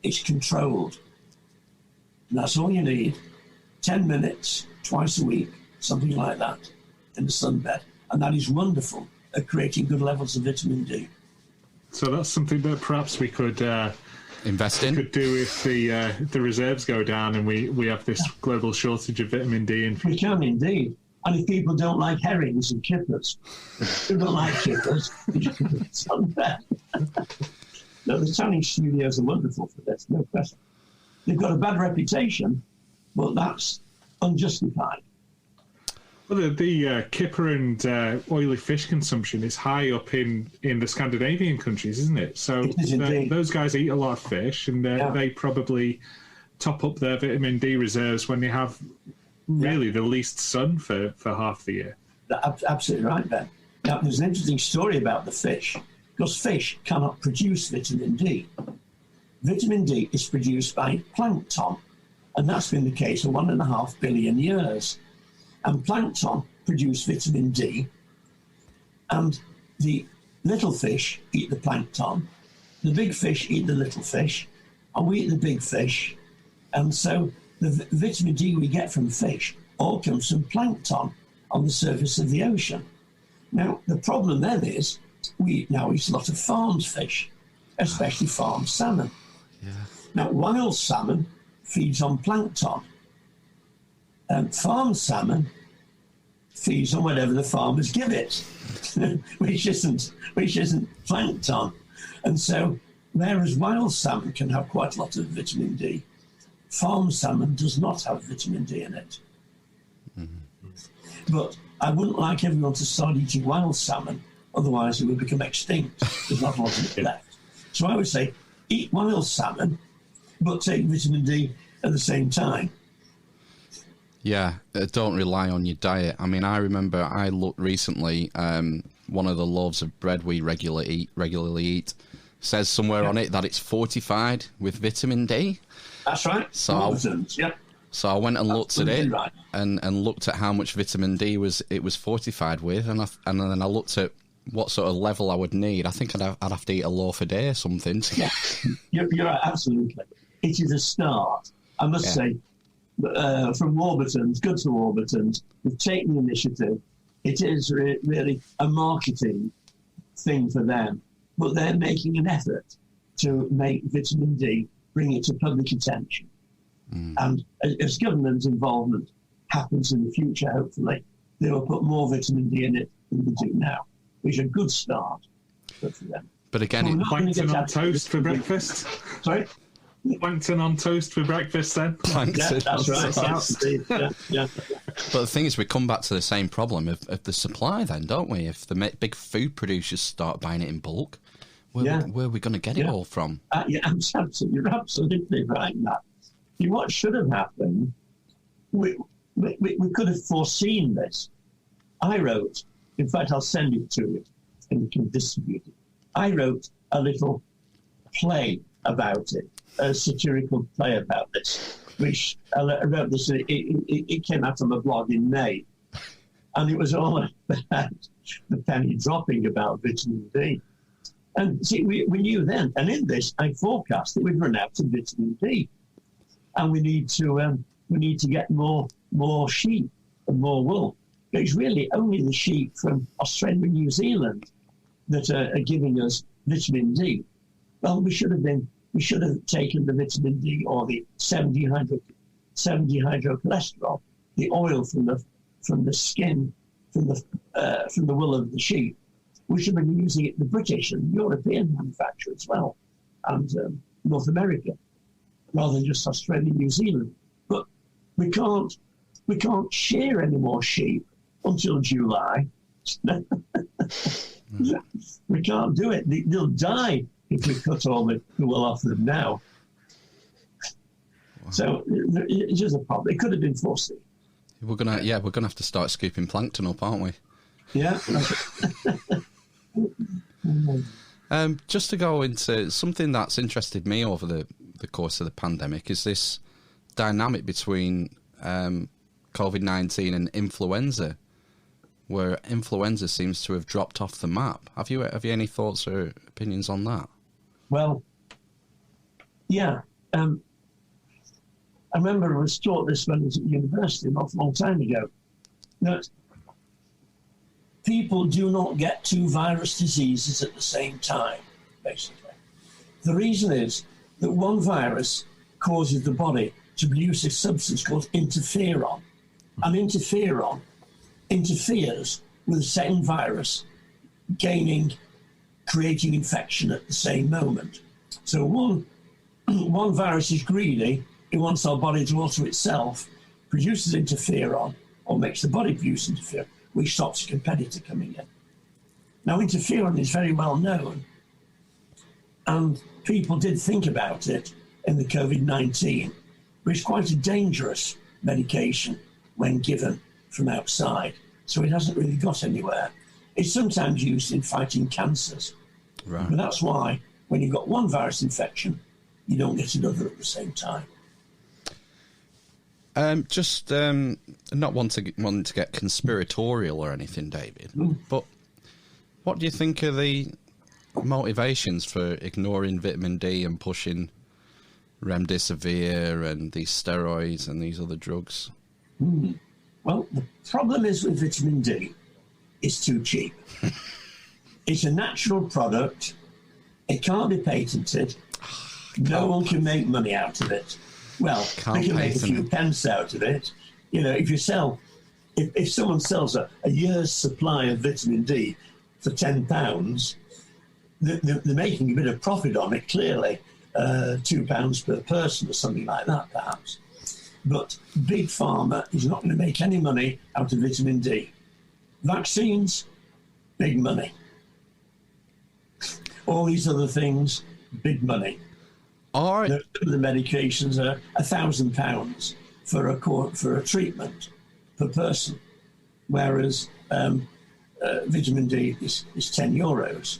it's controlled. And that's all you need. 10 minutes, twice a week, something like that, in the sunbed. And that is wonderful at creating good levels of vitamin D. So that's something that perhaps we could invest in. Could do if the reserves go down and we have this global shortage of vitamin D. We can indeed. And if people don't like herrings and kippers, who don't like kippers, sunbed. No, the tanning studios are wonderful for this, no question. They've got a bad reputation, but that's unjustified. Well, the kipper and oily fish consumption is high up in the Scandinavian countries, isn't it? So those guys eat a lot of fish, and they probably top up their vitamin D reserves when they have really the least sun for half the year. That's absolutely right, Ben. Now, there's an interesting story about the fish, because fish cannot produce vitamin D. Vitamin D is produced by plankton, and that's been the case for 1.5 billion years. And plankton produce vitamin D, and the little fish eat the plankton, the big fish eat the little fish, and we eat the big fish. And so the vitamin D we get from fish all comes from plankton on the surface of the ocean. Now, the problem then is we now eat a lot of farmed fish, especially farmed salmon. Yeah. Now, wild salmon feeds on plankton. Farmed salmon feeds on whatever the farmers give it, which isn't plankton. And so, whereas wild salmon can have quite a lot of vitamin D, farmed salmon does not have vitamin D in it. Mm-hmm. But I wouldn't like everyone to start eating wild salmon, otherwise it would become extinct. There's not a lot of it left. So I would say, eat wild salmon, but take vitamin D at the same time. Yeah, don't rely on your diet. I mean, I remember I looked recently, one of the loaves of bread we regularly eat says somewhere on it that it's fortified with vitamin D. That's right. So I went and looked at it and looked at how much vitamin D it was fortified with, and then I looked at what sort of level I would need. I think I'd have to eat a loaf a day or something. Yeah, you're right, absolutely. It is a start. I must say, from Warburton's, good to Warburton's, we've taken the initiative. It is really a marketing thing for them, but they're making an effort to make vitamin D, bring it to public attention. And as government involvement happens in the future, hopefully, they will put more vitamin D in it than they do now, which is a good start for them. But again, Plankton on toast for breakfast. Sorry? Plankton on toast for breakfast then. Plankton. Yeah, that's right. Yeah. But the thing is, we come back to the same problem of the supply then, don't we? If the big food producers start buying it in bulk, where are we going to get it all from? You're absolutely right, Matt. What should have happened, we could have foreseen this. I wrote, in fact, I'll send it to you and you can distribute it. I wrote a little play about it, a satirical play about this, which I wrote this, it came out on my blog in May. And it was all about the penny dropping about vitamin D. And see, we knew then, and in this, I forecast that we'd run out of vitamin D. And we need to get more sheep and more wool. But it's really only the sheep from Australia and New Zealand that are giving us vitamin D. Well, we should have taken the vitamin D or the 70 hydrocholesterol, the oil from the skin, from the wool of the sheep. We should have been using it, the British and European manufacturer as well, and North America, rather than just Australia and New Zealand. But we can't shear any more sheep until July. We can't do it. They'll die if we cut all the wool off them now. Wow. So it's just a problem. It could have been foreseen. We're gonna have to start scooping plankton up, aren't we? Yeah. Just to go into something that's interested me over the course of the pandemic is this dynamic between COVID-19 and influenza, where influenza seems to have dropped off the map. Have you any thoughts or opinions on that? Well, yeah. I remember I was taught this when I was at university not a long time ago, that people do not get two virus diseases at the same time, basically. The reason is that one virus causes the body to produce a substance called interferon. And interferon interferes with the second virus creating infection at the same moment. So one virus is greedy. It wants our body to alter itself, produces interferon, or makes the body produce interferon, which stops a competitor coming in. Now, interferon is very well known, and people did think about it in the COVID-19, but it's quite a dangerous medication when given from outside, so it hasn't really got anywhere. It's sometimes used in fighting cancers, right. But that's why when you've got one virus infection, you don't get another at the same time. Not wanting to get conspiratorial or anything, David, but what do you think are the motivations for ignoring vitamin D and pushing remdesivir and these steroids and these other drugs? Well, the problem is with vitamin D, it's too cheap. It's a natural product. It can't be patented. No one can make money out of it. Well, they can make a few pence out of it. You know, if someone sells a year's supply of vitamin D for £10, they're making a bit of profit on it, clearly, £2 per person or something like that, perhaps. But Big Pharma is not going to make any money out of vitamin D. Vaccines, big money. All these other things, big money. All right. The medications are £1,000 for a treatment per person, whereas vitamin D is €10.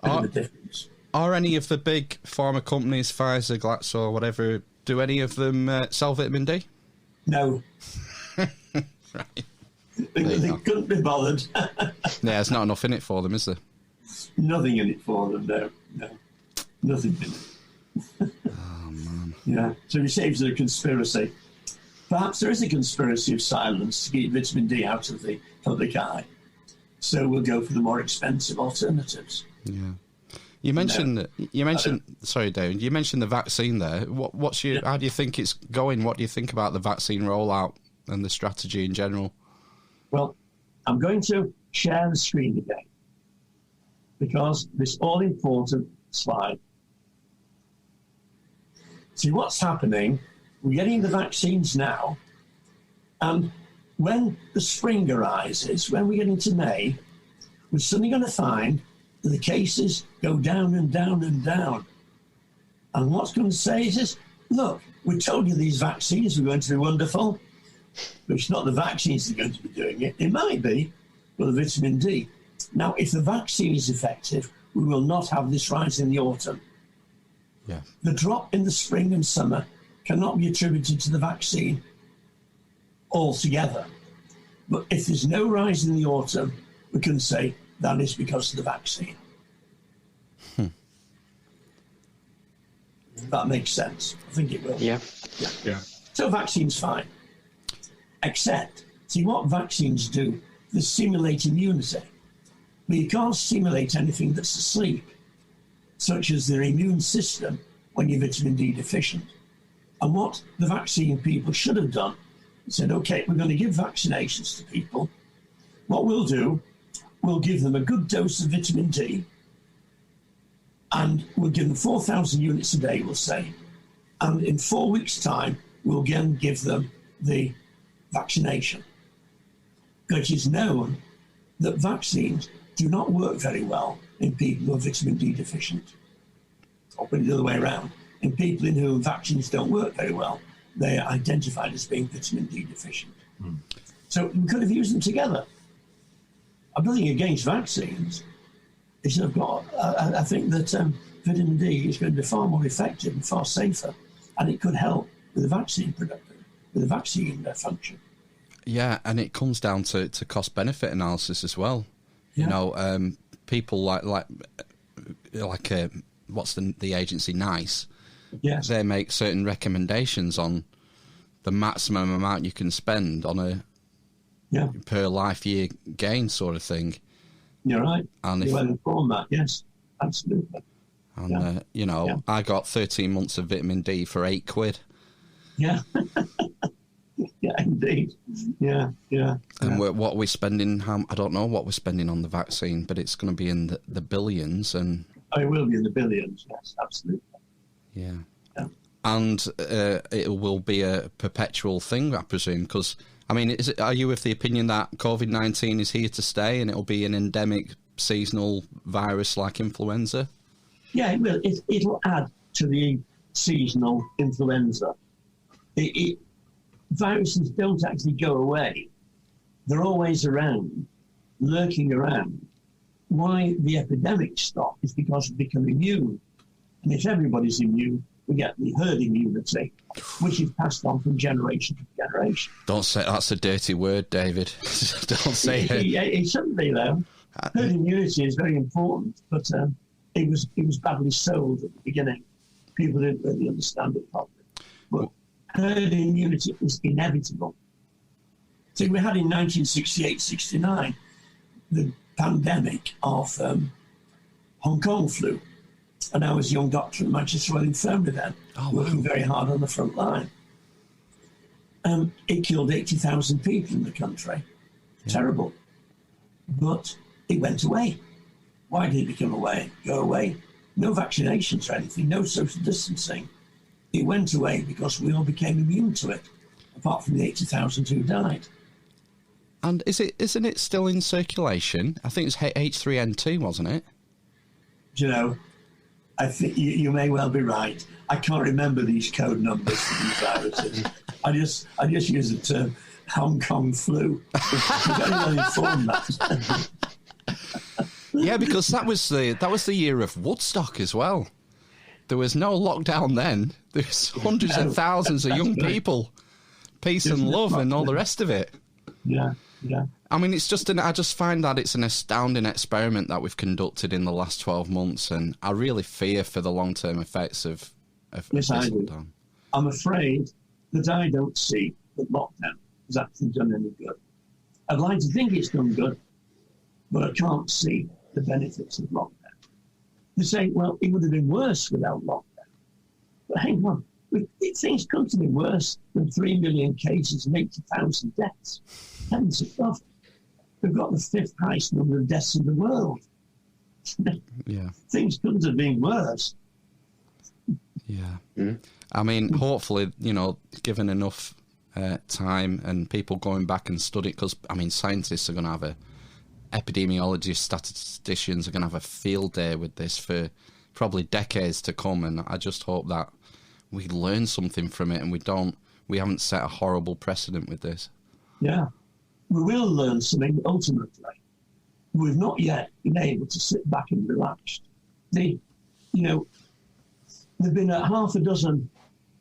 Bit of a difference. Are any of the big pharma companies, Pfizer, Glaxo, whatever, do any of them sell vitamin D? No. Right. They couldn't be bothered. Yeah, there's not enough in it for them, is there? Nothing in it for them, no. Nothing in it. Oh, man. Yeah, so he saves the conspiracy. Perhaps there is a conspiracy of silence to keep vitamin D out of the public eye. So we'll go for the more expensive alternatives. Yeah. You mentioned, sorry, David, you mentioned the vaccine there. How do you think it's going? What do you think about the vaccine rollout and the strategy in general? Well, I'm going to share the screen again, because this all-important slide. See, what's happening, we're getting the vaccines now, and when the spring arises, when we get into May, we're suddenly going to find that the cases go down and down and down. And what's going to say is this, look, we told you these vaccines were going to be wonderful, but it's not the vaccines that are going to be doing it. It might be, but the vitamin D. Now, if the vaccine is effective, we will not have this rise in the autumn. Yeah. The drop in the spring and summer cannot be attributed to the vaccine altogether. But if there's no rise in the autumn, we can say that is because of the vaccine. That makes sense. I think it will. Yeah. So vaccine's fine. Except, see what vaccines do, they stimulate immunity. But you can't stimulate anything that's asleep, such as their immune system when you're vitamin D deficient. And what the vaccine people should have done, said, okay, we're going to give vaccinations to people. What we'll do, we'll give them a good dose of vitamin D, and we'll give them 4,000 units a day, we'll say. And in 4 weeks' time, we'll again give them the vaccination. Because it's known that vaccines do not work very well in people who are vitamin D deficient. Or put it the other way around. In people in whom vaccines don't work very well, they are identified as being vitamin D deficient. So we could have used them together. I've nothing against vaccines. It's got, I think that vitamin D is going to be far more effective and far safer, and it could help with the vaccine production, with the vaccine function. Yeah, and it comes down to cost-benefit analysis as well. Yeah. You know, people like what's the agency NICE? Yes. They make certain recommendations on the maximum amount you can spend on a per life year gain sort of thing. You're right. And you're well informed that, yes, absolutely. And you know, I got 13 months of vitamin D for £8. Yeah. Yeah, indeed. Yeah. And what we're spending, I don't know what we're spending on the vaccine, but it's going to be in the billions. And it will be in the billions, yes, absolutely. Yeah. And it will be a perpetual thing, I presume, because, I mean, are you of the opinion that COVID-19 is here to stay and it'll be an endemic seasonal virus like influenza? Yeah, it will. It'll add to the seasonal influenza. Viruses don't actually go away. They're always around, lurking around. Why the epidemics stop is because we become immune. And if everybody's immune, we get the herd immunity, which is passed on from generation to generation. Don't say that's a dirty word, David. Don't say it. It shouldn't be, though. Herd immunity is very important, but it was badly sold at the beginning. People didn't really understand it properly. But herd immunity is inevitable. So we had in 1968-69 the pandemic of Hong Kong flu. And I was a young doctor at Manchester Royal Infirmary then, working very hard on the front line. It killed 80,000 people in the country. Yeah. Terrible. But it went away. Why did it go away? No vaccinations or anything, no social distancing. It went away because we all became immune to it, apart from the 80,000 who died. And isn't it still in circulation? I think it's H3N2, wasn't it? Do you know, I think you may well be right. I can't remember these code numbers for these viruses. I just use the term Hong Kong flu. I'm very well informed that. Yeah, because that was the year of Woodstock as well. There was no lockdown then. There's hundreds and thousands of young people, peace and love, and all the rest of it. Yeah. I mean, I just find that it's an astounding experiment that we've conducted in the last 12 months, and I really fear for the long-term effects of yes, I do. lockdown. I'm afraid that I don't see that lockdown has actually done any good. I'd like to think it's done good, but I can't see the benefits of lockdown. They say, well, it would have been worse without lockdown. But hang on, things couldn't have been worse than 3 million cases and 80,000 deaths. Heavens above. We've got the 5th highest number of deaths in the world. Yeah. Things couldn't have been worse. Yeah. I mean, hopefully, given enough time and people going back and studying, because, I mean, scientists are going to have epidemiologists, statisticians are going to have a field day with this for probably decades to come, and I just hope that we learn something from it and we haven't set a horrible precedent with this. Yeah. We will learn something ultimately. We've not yet been able to sit back and relax. There've been a half a dozen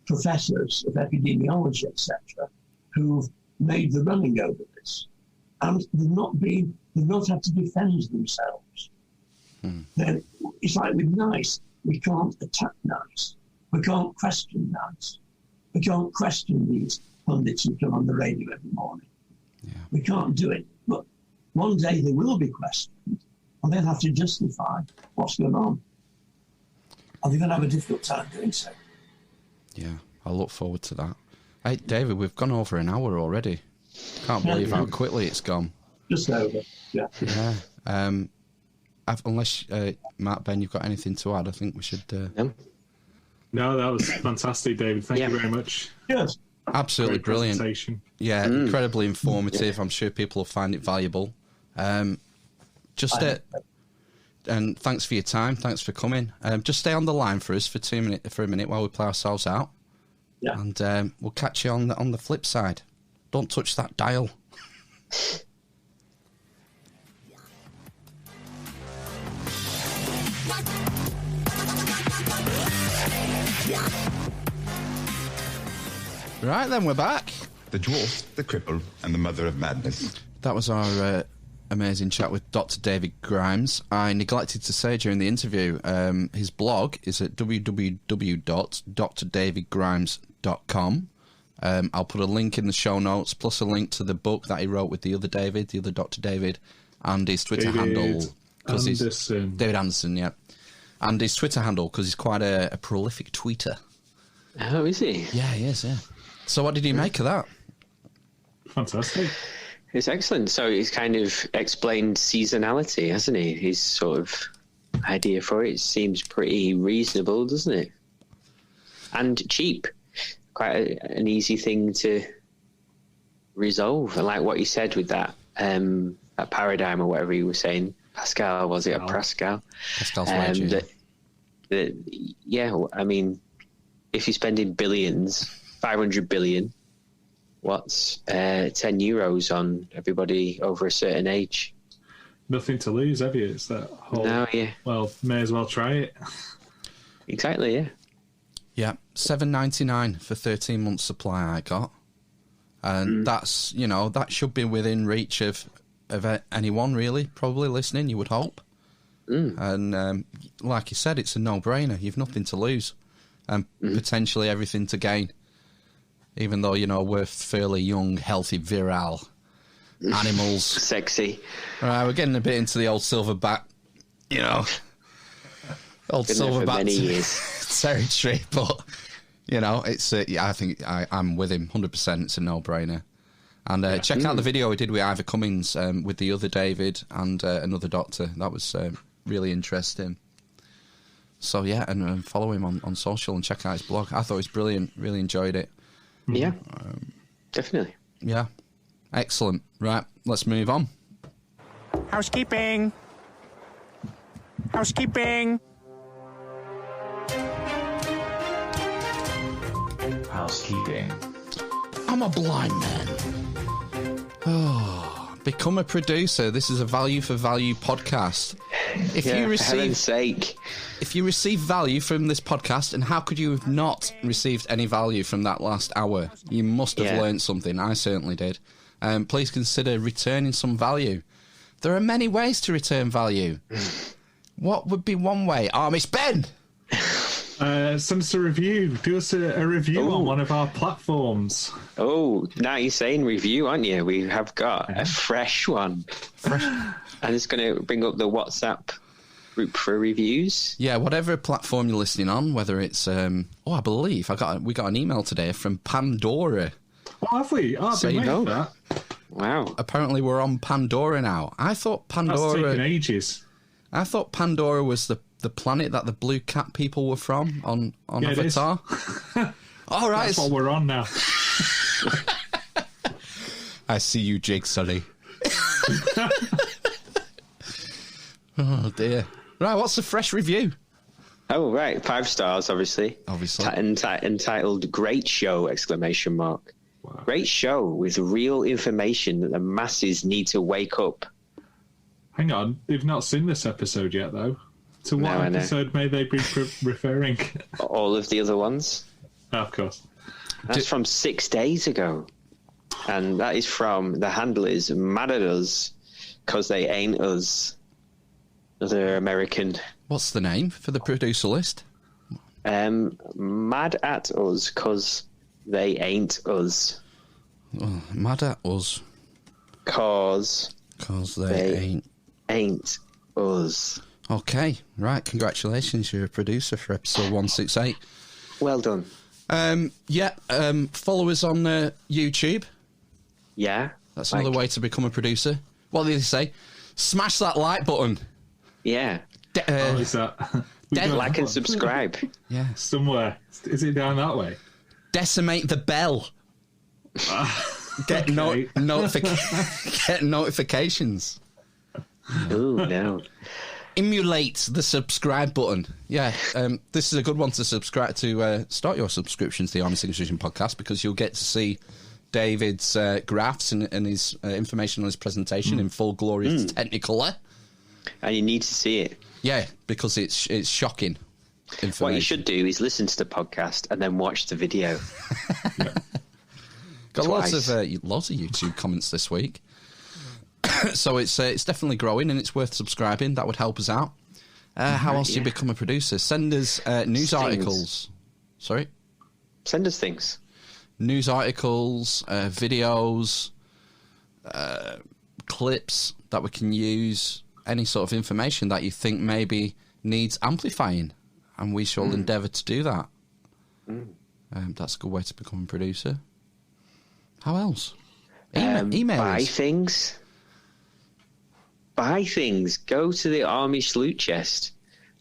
professors of epidemiology, etc., who've made the running over this, and they've not had to defend themselves. It's like with NICE, we can't attack NICE, we can't question NICE, we can't question these pundits who come on the radio every morning. Yeah. We can't do it, but one day they will be questioned, and they'll have to justify what's going on. And they're going to have a difficult time doing so. Yeah, I look forward to that. Hey, David, we've gone over an hour already. Can't believe how quickly it's gone. Just over, yeah. Yeah. Unless, Matt, Ben, you've got anything to add, I think we should... No, that was fantastic, David. Thank you very much. Yes. Absolutely brilliant. Yeah, incredibly informative. I'm sure people will find it valuable. And thanks for your time. Thanks for coming. Just stay on the line for us for a minute while we play ourselves out. Yeah. And we'll catch you on the flip side. Don't touch that dial. Right, then we're back. The dwarf, the cripple, and the mother of madness. That was our amazing chat with Dr. David Grimes. I neglected to say during the interview, his blog is at www.drdavidgrimes.com. I'll put a link in the show notes, plus a link to the book that he wrote with the other Dr. David, and his Twitter handle. Anderson. David Anderson, yeah. And his Twitter handle, because he's quite a prolific tweeter. Oh, is he? Yeah, he is, yeah. So what did you make of that? Fantastic. It's excellent. So he's kind of explained seasonality, hasn't he? His sort of idea for it seems pretty reasonable, doesn't it? And cheap. Quite an easy thing to resolve. And like what you said with that paradigm or whatever you were saying, Pascal, was it? Pascal? Pascal's wage, yeah, I mean, if you're spending billions, 500 billion, what's 10 euros on everybody over a certain age? Nothing to lose, have you? It's that whole... No, yeah. Well, may as well try it. Exactly, yeah. Yeah, $7.99 for 13 months supply I got. And that's, that should be within reach of anyone, really, probably listening, you would hope. And like you said, it's a no-brainer. You've nothing to lose and potentially everything to gain. Even though, we're fairly young, healthy, virile animals. Sexy. Right, we're getting a bit into the old silverback, old silverback territory. But, it's, I think I'm with him 100%. It's a no-brainer. And check out the video we did with Ivor Cummings with the other David and another doctor. That was really interesting. So, yeah, and follow him on social and check out his blog. I thought it was brilliant. Really enjoyed it. Yeah, definitely. Yeah, excellent. Right, let's move on. Housekeeping. Housekeeping. Housekeeping. I'm a blind man. Oh, become a producer. This is a value for value podcast. For heaven's sake. If you receive value from this podcast, and how could you have not received any value from that last hour? You must have learned something. I certainly did. Please consider returning some value. There are many ways to return value. What would be one way? Miss Ben! Send us a review. Do us a review on one of our platforms. Oh, now you're saying review, aren't you? We have got a fresh one. And it's going to bring up the WhatsApp group for reviews. Yeah, whatever platform you're listening on, whether it's... I believe we got an email today from Pandora. Oh, have we? Oh, I've been waiting for that. Wow. Apparently we're on Pandora now. I thought Pandora... That's taken ages. I thought Pandora was the planet that the blue cat people were from on Avatar. All right. That's what we're on now. I see you, Jake Sully. Oh, dear. Right, what's the fresh review? Oh, right. 5 stars, obviously. Entitled Great Show, ! Wow. Great show with real information that the masses need to wake up. Hang on. They've not seen this episode yet, though. To what episode may they be referring? All of the other ones. Oh, of course. That's from 6 days ago. And that is from the handle is mad at us because they ain't us. They're American. What's the name for the producer list? Mad at us because they ain't us. Oh, mad at us. Cause they ain't us. Okay, right. Congratulations, you're a producer for episode 168. Well done. Follow us on YouTube. Yeah. That's another way to become a producer. What did they say? Smash that like button. Yeah. Is that? Like and subscribe. Yeah. Somewhere. Is it down that way? Decimate the bell. Get notifications. Ooh, no. Emulate the subscribe button. Yeah, this is a good one to subscribe to. Start your subscription to the Army Vision podcast because you'll get to see David's graphs and his information on his presentation in full glorious technicolor. And you need to see it. Yeah, because it's shocking information. What you should do is listen to the podcast and then watch the video. Got lots of YouTube comments this week. So it's definitely growing and it's worth subscribing. That would help us out. How else do you become a producer? Send us news articles. Sorry? Send us things. News articles, videos, clips that we can use, any sort of information that you think maybe needs amplifying, and we shall endeavour to do that. That's a good way to become a producer. How else? Email buy us. Things. Buy things. Go to the Army Salute Chest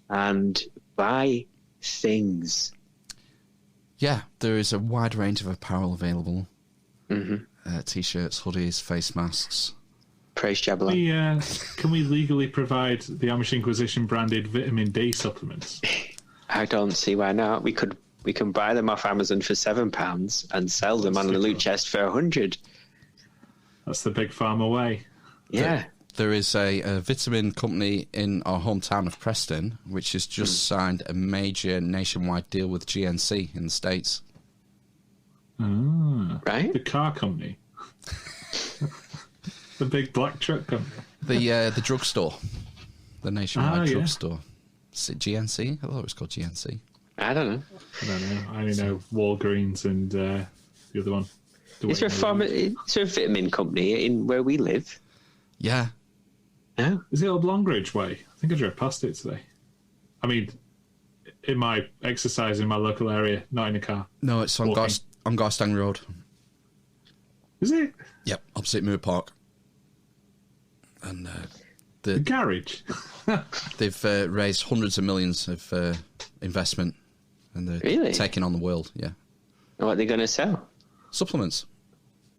and buy things. Yeah, there is a wide range of apparel available. T-shirts, hoodies, face masks. Praise Jabla. Can we legally provide the Amish Inquisition branded vitamin D supplements? I don't see why not. We can buy them off Amazon for £7 and sell them on the Loot Chest for 100. That's the big Pharma way. Yeah. There is a vitamin company in our hometown of Preston which has just signed a major nationwide deal with GNC in the States. Right? The car company. The big black truck company. The drugstore. The nationwide drugstore. Is it GNC? I thought it was called GNC. I don't know. I only know Walgreens and the other one. Is there a vitamin company in where we live? Yeah. No? Is it up Longridge Way? I think I drove past it today. I mean, in my exercise in my local area, not in a car. No, it's on Garstang Road. Is it? Yep, opposite Moor Park. And the garage. They've raised hundreds of millions of investment, and they're taking on the world. Yeah. And what are they going to sell? Supplements.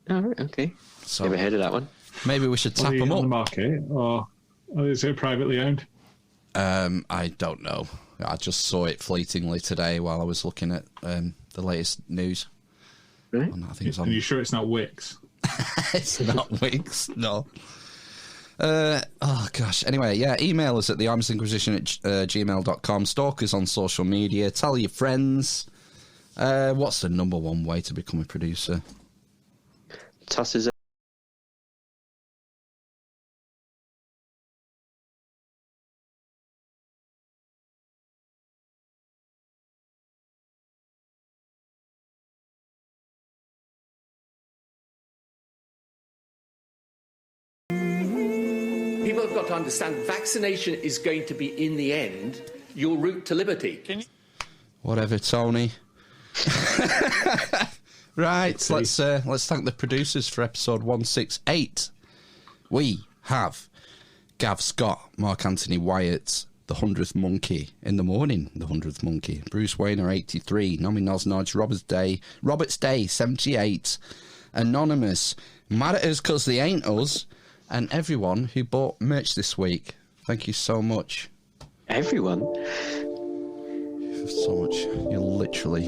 Oh, right, okay. So, never heard of that one. Maybe we should tap them up. On the market, or is it privately owned? I don't know. I just saw it fleetingly today while I was looking at the latest news. Right. I think it's on. Are you sure it's not Wix? It's not Wix, no. Oh, gosh. Anyway, yeah, email us at thearmisinquisition@gmail.com. Stalk us on social media. Tell your friends. What's the number one way to become a producer? Toss us. People have got to understand vaccination is going to be, in the end, your route to liberty. Whatever, Tony. Right, let's thank the producers for episode 168. We have Gav Scott, Mark Anthony Wyatt, The 100th Monkey in the morning, The 100th Monkey. Bruce Wayner, 83. Nomi Nosnodge, Robert's Day, 78. Anonymous, mad at us because they ain't us. And everyone who bought merch this week. Thank you so much. Everyone? So much. You're literally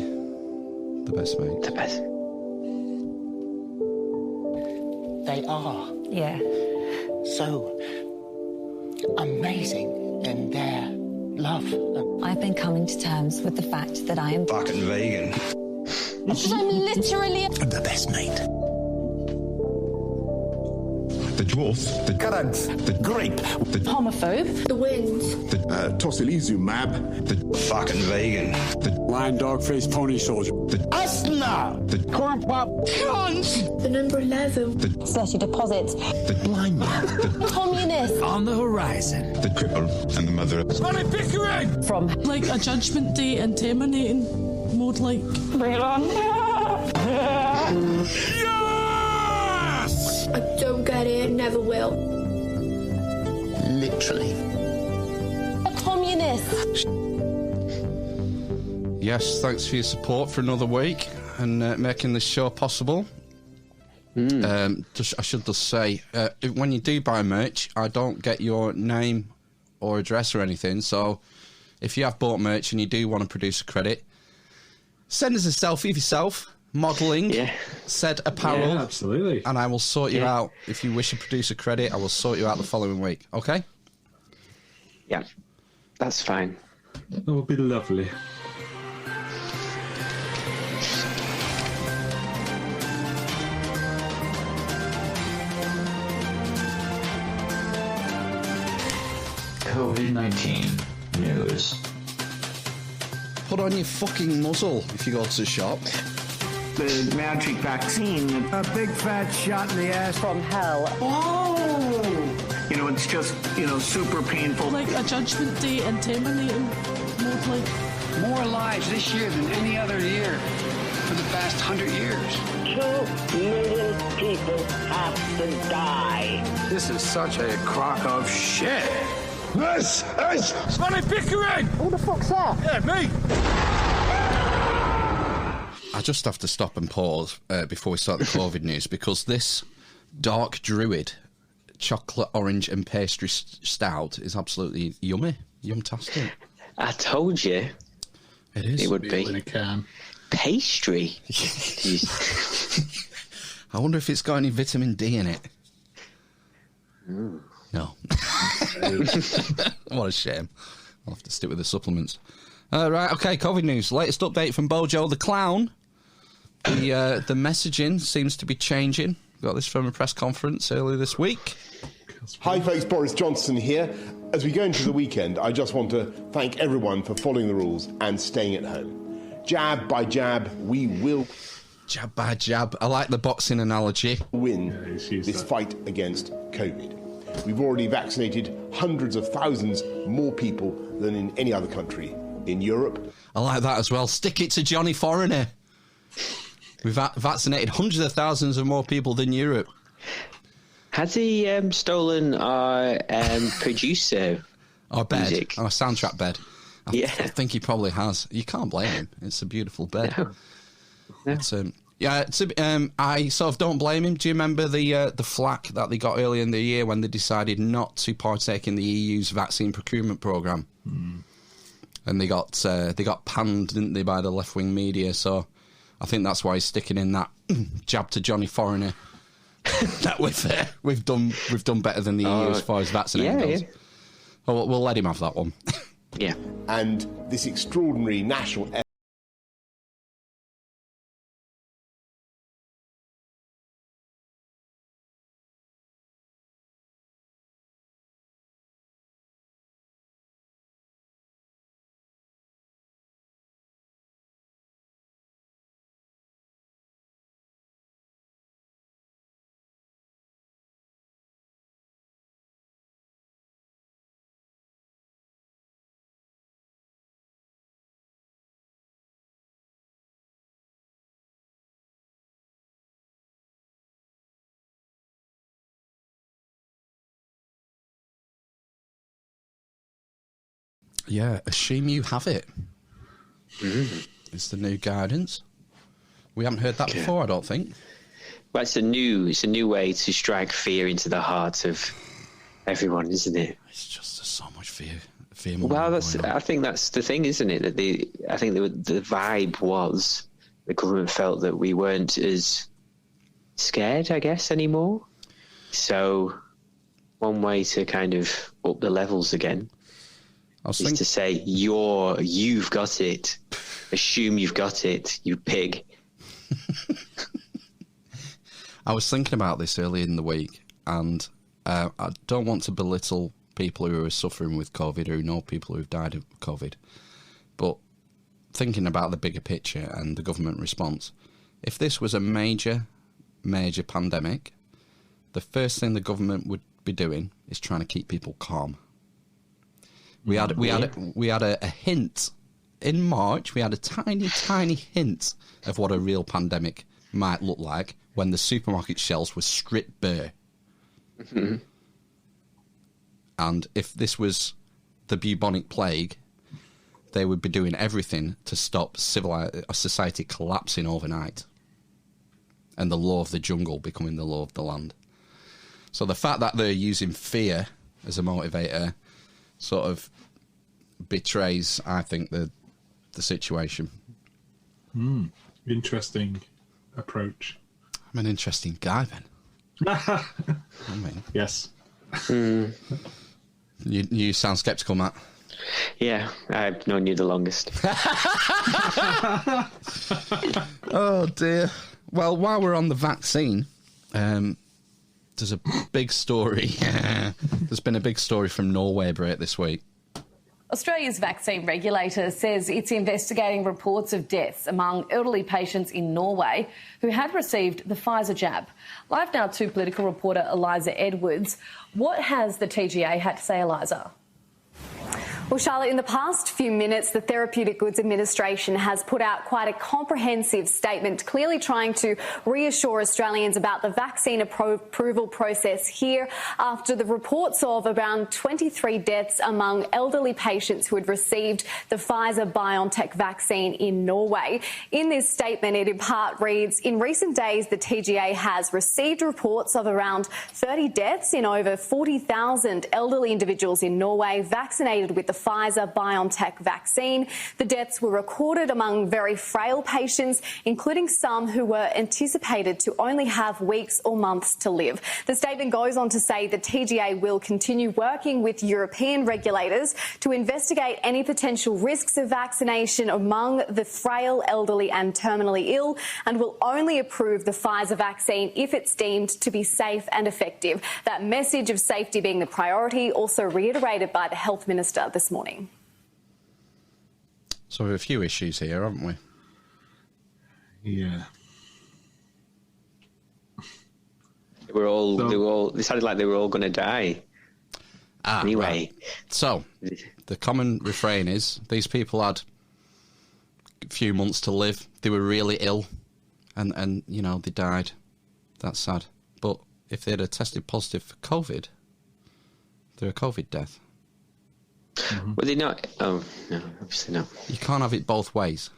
the best, mate. The best. They are. Yeah. So amazing in their love. I've been coming to terms with the fact that I am Fucking vegan. because I'm literally The best mate. The dwarf. The Currant. The Grape. The homophobe. The winds. The Tocilizumab. The fucking vegan. The Lion dog faced pony soldier. The Asthma. The Corn pop. Cunts. The number 11. The Slutty deposits. The Blind man. Communist. On the horizon. The cripple and the mother of Sonny Pickering. From like a judgment day intimidating mode, like Yes! I don't get it, never will. Literally. a communist. Yes, thanks for your support for another week and making this show possible. I should just say, when you do buy merch, I don't get your name or address or anything. So if you have bought merch and you do want to produce a credit, send us a selfie of yourself, modelling said apparel. Yeah, absolutely. And I will sort you out. If you wish to produce a credit, I will sort you out the following week. Okay? Yeah, that's fine. That would be lovely. COVID-19 news. Put on your fucking muzzle if you go to the shop. The magic vaccine. A big fat shot in the ass. From hell. You know, it's just, super painful. like a judgment day intimidating mode, like More lives this year than any other year for the past 100 years. 2 million people have to die. This is such a crock of shit. This is Sonny Pickering. Who the fuck's that? Yeah, me. I just have to stop and pause before we start the COVID news because this dark druid chocolate, orange and pastry stout is absolutely yummy. Yum-tastic. I told you. It is. It would be. In a can. Pastry. I wonder if it's got any vitamin D in it. No. What a shame. I'll have to stick with the supplements. Right, okay, COVID news. Latest update from Bojo the Clown. The messaging seems to be changing. Got this from a press conference earlier this week. Hi folks, Boris Johnson here. As we go into the weekend, I just want to thank everyone for following the rules and staying at home. Jab by jab, we will... Jab by jab. I like the boxing analogy. ...win this fight against COVID. We've already vaccinated hundreds of thousands more people than in any other country in Europe. I like that as well. Stick it to Johnny Foreigner. We've vaccinated hundreds of thousands of more people than Europe. Has he stolen our producer Our bed. music? Our soundtrack bed. I think he probably has. You can't blame him. It's a beautiful bed. No. It's, I sort of don't blame him. Do you remember the flack that they got earlier in the year when they decided not to partake in the EU's vaccine procurement programme? And they got panned, didn't they, by the left-wing media? So I think that's why he's sticking in that jab to Johnny Foreigner. That we've done better than the EU as far as vaccinating goes. Yeah. Well, we'll let him have that one. Yeah. And this extraordinary national Yeah, assume you have it. It's the new guidance. We haven't heard that before, I don't think. Well, it's a new way to strike fear into the heart of everyone, isn't it? It's just there's so much fear. Well, I think that's the thing, isn't it? That the vibe was the government felt that we weren't as scared, I guess, anymore. So one way to kind of up the levels again is to say you've got it. Assume you've got it, you pig. I was thinking about this earlier in the week, and I don't want to belittle people who are suffering with COVID, who know people who've died of COVID, but thinking about the bigger picture and the government response, if this was a major pandemic, the first thing the government would be doing is trying to keep people calm. We had a hint in March. We had a tiny hint of what a real pandemic might look like when the supermarket shelves were stripped bare. Mm-hmm. And if this was the bubonic plague, they would be doing everything to stop society collapsing overnight and the law of the jungle becoming the law of the land. So the fact that they're using fear as a motivator sort of betrays, I think, the situation. Interesting approach. I'm an interesting guy, then. I mean, yes. You sound sceptical, Matt. Yeah, I've known you the longest. Oh, dear. Well, while we're on the vaccine, there's a big story. There's been a big story from Norway break this week. Australia's vaccine regulator says it's investigating reports of deaths among elderly patients in Norway who had received the Pfizer jab. Live Now 2 political reporter Eliza Edwards. What has the TGA had to say, Eliza? Well, Charlotte, in the past few minutes, the Therapeutic Goods Administration has put out quite a comprehensive statement, clearly trying to reassure Australians about the vaccine approval process here after the reports of around 23 deaths among elderly patients who had received the Pfizer-BioNTech vaccine in Norway. In this statement, it in part reads, in recent days, the TGA has received reports of around 30 deaths in over 40,000 elderly individuals in Norway vaccinated with the Pfizer-BioNTech vaccine. The deaths were recorded among very frail patients, including some who were anticipated to only have weeks or months to live. The statement goes on to say the TGA will continue working with European regulators to investigate any potential risks of vaccination among the frail, elderly and terminally ill, and will only approve the Pfizer vaccine if it's deemed to be safe and effective. That message of safety being the priority also reiterated by the Health Minister this morning. So we have a few issues here, haven't we? Yeah. They sounded like they were all going to die. Anyway. Right. So the common refrain is these people had a few months to live. They were really ill and you know, they died. That's sad. But if they had tested positive for COVID, they're a COVID death. Mm-hmm. Were they not? Oh, no, obviously not. You can't have it both ways.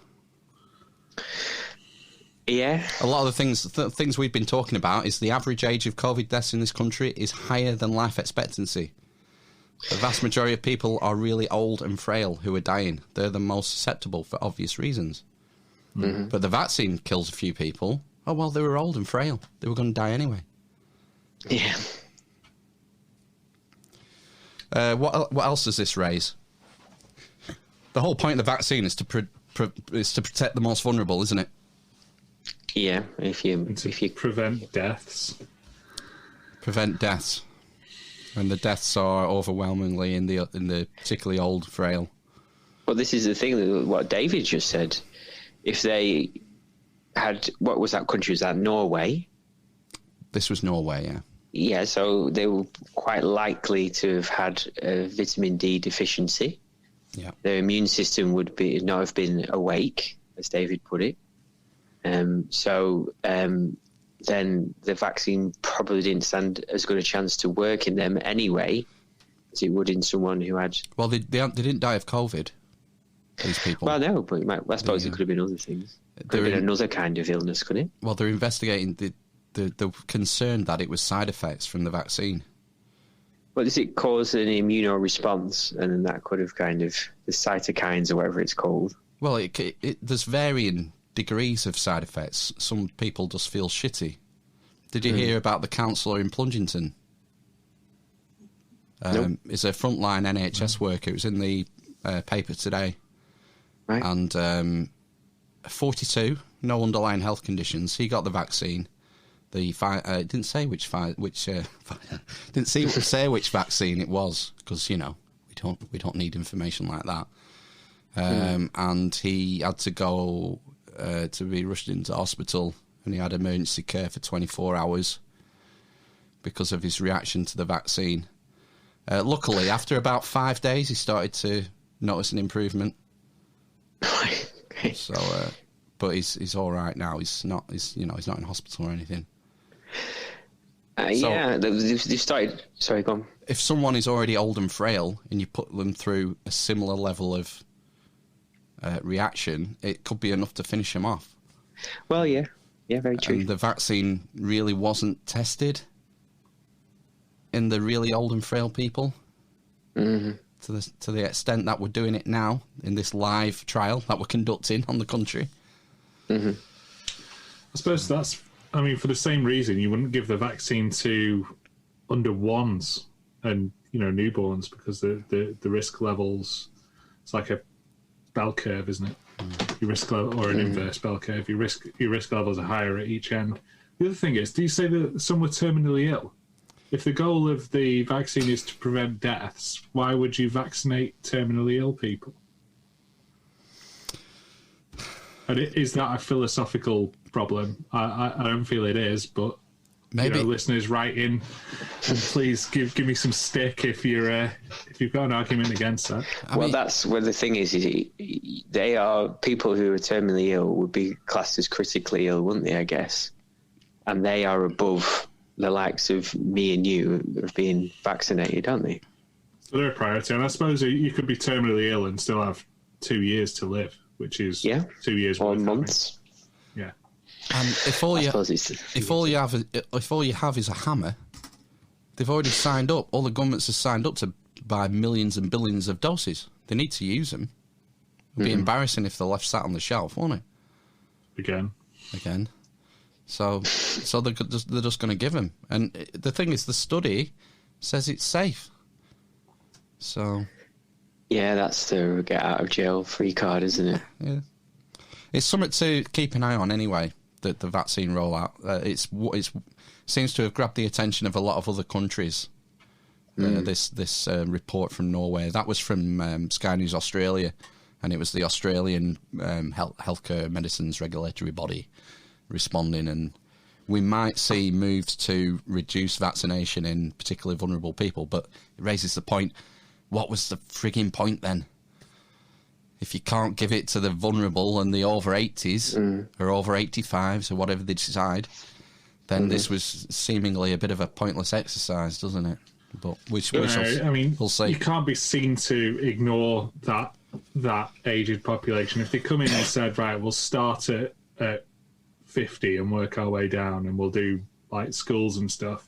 Yeah. A lot of the things we've been talking about is the average age of COVID deaths in this country is higher than life expectancy. The vast majority of people are really old and frail who are dying. They're the most susceptible for obvious reasons. Mm-hmm. But the vaccine kills a few people. Oh, well, they were old and frail. They were going to die anyway. Yeah. What else does this raise? The whole point of the vaccine is to protect the most vulnerable, isn't it? Yeah, if you prevent deaths. Prevent deaths. And the deaths are overwhelmingly in the particularly old, frail. Well, this is the thing, what David just said. If they had, what was that country? Was that Norway? This was Norway, yeah. Yeah, so they were quite likely to have had a vitamin D deficiency. Yeah. Their immune system would not have been awake, as David put it. So then the vaccine probably didn't stand as good a chance to work in them anyway. as it would in someone who had. Well, they didn't die of COVID. These people. Well, no, but I suppose it could have been other things. Could have been another kind of illness, could it? Well, they're investigating the concern that it was side effects from the vaccine. Well, does it cause an immunoresponse, and then that could have kind of the cytokines or whatever it's called? Well, there's varying degrees of side effects. Some people just feel shitty. Did you hear about the counsellor in Plungington? Nope. Is a frontline NHS worker. It was in the paper today. Right. And 42, no underlying health conditions. He got the vaccine. It didn't say which didn't say which vaccine it was, because we don't need information like that. And he had to go to be rushed into hospital, and he had emergency care for 24 hours because of his reaction to the vaccine. Luckily, after about 5 days, he started to notice an improvement. Okay. So, but he's all right now. He's not in hospital or anything. Yeah, they've started. Sorry, go on. If someone is already old and frail, and you put them through a similar level of reaction, it could be enough to finish them off. Well, yeah, very true. And the vaccine really wasn't tested in the really old and frail people. Mm-hmm. To the extent that we're doing it now in this live trial that we're conducting on the country. Mm-hmm. I suppose that's, for the same reason you wouldn't give the vaccine to under ones and newborns, because the risk levels, it's like a bell curve, isn't it? Your risk level, or an inverse bell curve. Your risk levels are higher at each end. The other thing is, do you say that some were terminally ill? If the goal of the vaccine is to prevent deaths, why would you vaccinate terminally ill people? And is that a philosophical problem? I don't feel it is, but maybe listeners write in and please give me some stick if you've got an argument against that. That's where the thing is they are people who are terminally ill would be classed as critically ill, wouldn't they? I guess, and they are above the likes of me and you of being vaccinated, aren't they? So they're a priority, and I suppose you could be terminally ill and still have 2 years to live, which is 2 years or months. Yeah. And if all you have is a hammer, they've already signed up. All the governments have signed up to buy millions and billions of doses. They need to use them. It'd be embarrassing if they're left sat on the shelf, won't it? Again. So they're just going to give them. And the thing is, the study says it's safe. So. Yeah, that's the get out of jail free card, isn't it? Yeah. It's something to keep an eye on anyway, the vaccine rollout. It seems to have grabbed the attention of a lot of other countries. This report from Norway, that was from Sky News Australia, and it was the Australian healthcare medicines regulatory body responding, and we might see moves to reduce vaccination in particularly vulnerable people, but it raises the point, what was the frigging point then? If you can't give it to the vulnerable and the over 80s or over 85s or whatever they decide, then this was seemingly a bit of a pointless exercise, doesn't it? But we'll see. You can't be seen to ignore that aged population. If they come in and said, right, we'll start at 50 and work our way down, and we'll do like schools and stuff,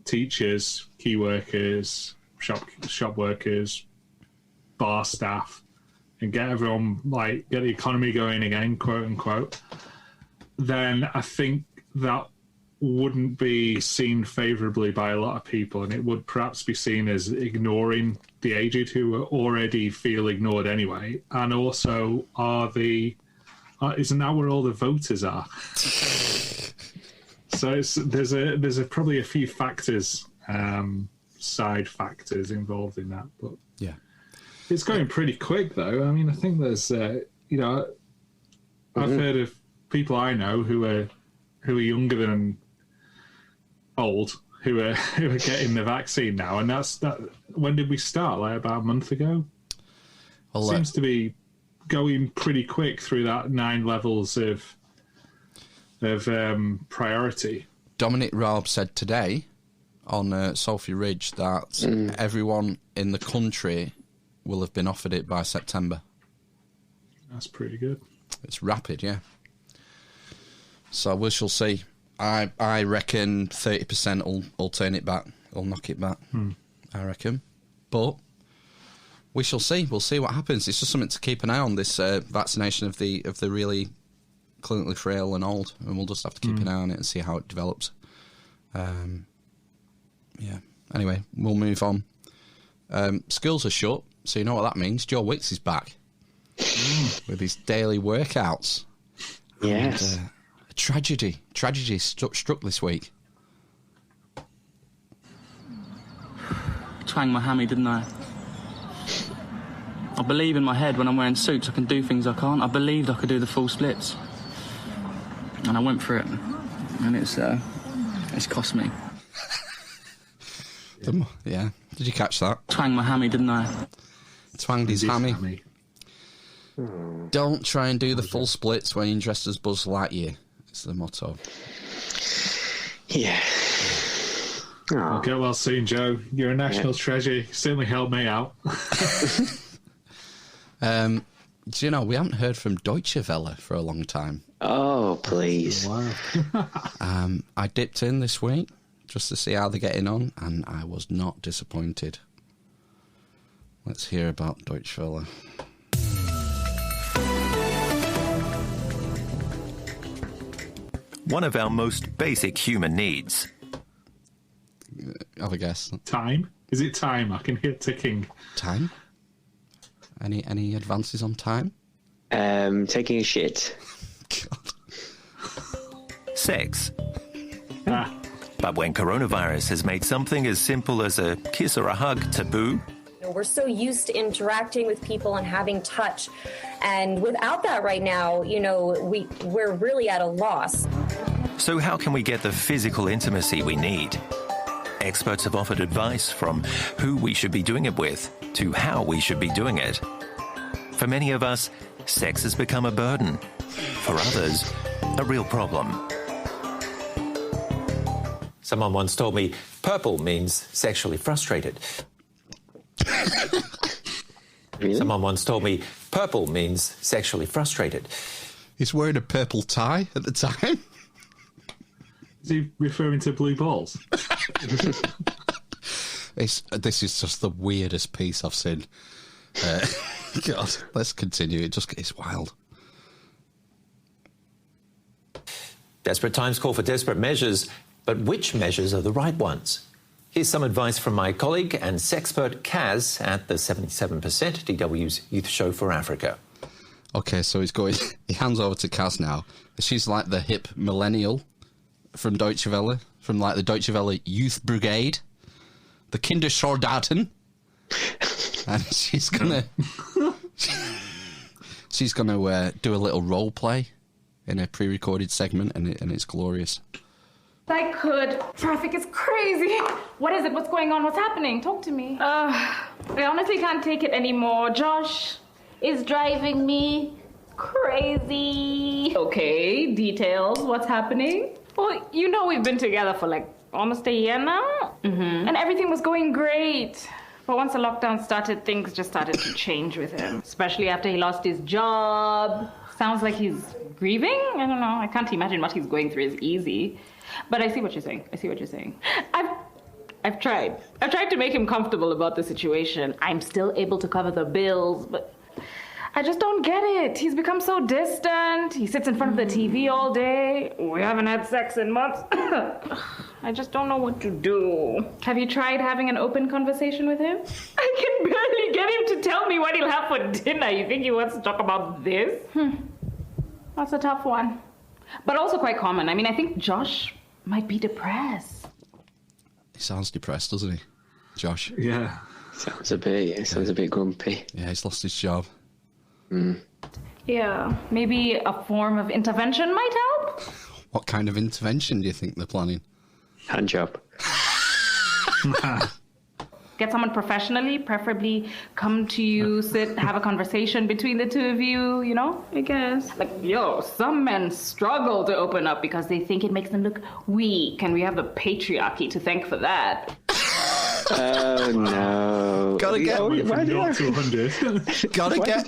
teachers, key workers, shop workers, bar staff, and get everyone, get the economy going again, quote unquote, then I think that wouldn't be seen favourably by a lot of people, and it would perhaps be seen as ignoring the aged, who already feel ignored anyway, and also isn't that where all the voters are? So there's probably a few factors, side factors involved in that, but yeah, it's going pretty quick though. I think there's I've heard of people I know who are younger than old who are getting the vaccine now, and that's that. When did we start? Like about a month ago. Well, seems to be going pretty quick through that 9 levels of priority. Dominic Raab said today on Sophie Ridge that everyone in the country will have been offered it by September. That's pretty good. It's rapid, yeah. So we shall see. I reckon 30% will turn it back. Will knock it back. I reckon. But we shall see. We'll see what happens. It's just something to keep an eye on, this vaccination of the really clinically frail and old, and we'll just have to keep an eye on it and see how it develops. Yeah. Anyway, we'll move on. Schools are shut, so you know what that means. Joe Wicks is back with his daily workouts. Yes. And, a tragedy struck this week. Twanged my hammy, didn't I? I believe in my head when I'm wearing suits I can do things I can't. I believed I could do the full splits. And I went for it. And it's cost me. Yeah. Did you catch that? Twanged my hammy, didn't I? Twanged his hammy. Don't try and do the full splits when you're dressed as Buzz Lightyear. It's the motto. Yeah. I'll get well soon, Joe. You're a national treasure. You certainly helped me out. Do you know, we haven't heard from Deutsche Welle for a long time. Oh, please. Wow. I dipped in this week just to see how they're getting on, and I was not disappointed. Let's hear about Deutsche Welle. One of our most basic human needs. Have a guess. Time? Is it time? I can hear ticking. Time? Any advances on time? Taking a shit. God. Sex. But when coronavirus has made something as simple as a kiss or a hug taboo, we're so used to interacting with people and having touch. And without that right now, we're really at a loss. So how can we get the physical intimacy we need? Experts have offered advice from who we should be doing it with to how we should be doing it. For many of us, sex has become a burden. For others, a real problem. Someone once told me purple means sexually frustrated. Really? Someone once told me purple means sexually frustrated. He's wearing a purple tie at the time. Is he referring to blue balls? This is just the weirdest piece I've seen. God, let's continue. It's wild. Desperate times call for desperate measures, but which measures are the right ones? Here's some advice from my colleague and sexpert Kaz at the 77%, DW's youth show for Africa. Okay, so he hands over to Kaz now. She's like the hip millennial from Deutsche Welle, from like the Deutsche Welle Youth Brigade, the Kindersoldaten, and she's gonna do a little role play in a pre-recorded segment, and it's glorious. I could. Traffic is crazy. What is it? What's going on? What's happening? Talk to me. I honestly can't take it anymore. Josh is driving me crazy. Okay, details. What's happening? Well, we've been together for like almost a year now. Mm-hmm. And everything was going great. But once the lockdown started, things just started to change with him. Especially after he lost his job. Sounds like he's grieving? I don't know. I can't imagine what he's going through is easy. But I see what you're saying. I've tried to make him comfortable about the situation. I'm still able to cover the bills, but I just don't get it. He's become so distant. He sits in front of the TV all day. We haven't had sex in months. I just don't know what to do. Have you tried having an open conversation with him? I can barely get him to tell me what he'll have for dinner. You think he wants to talk about this? That's a tough one. But also quite common. I mean, I think Josh might be depressed. He sounds depressed, doesn't he, Josh? Yeah. Sounds a bit grumpy. Yeah, he's lost his job. Yeah, maybe a form of intervention might help? What kind of intervention do you think they're planning? Hand job. Get someone professionally, preferably come to you, sit, have a conversation between the two of you, you know, I guess. Like, some men struggle to open up because they think it makes them look weak, and we have the patriarchy to thank for that. Oh, no. Why did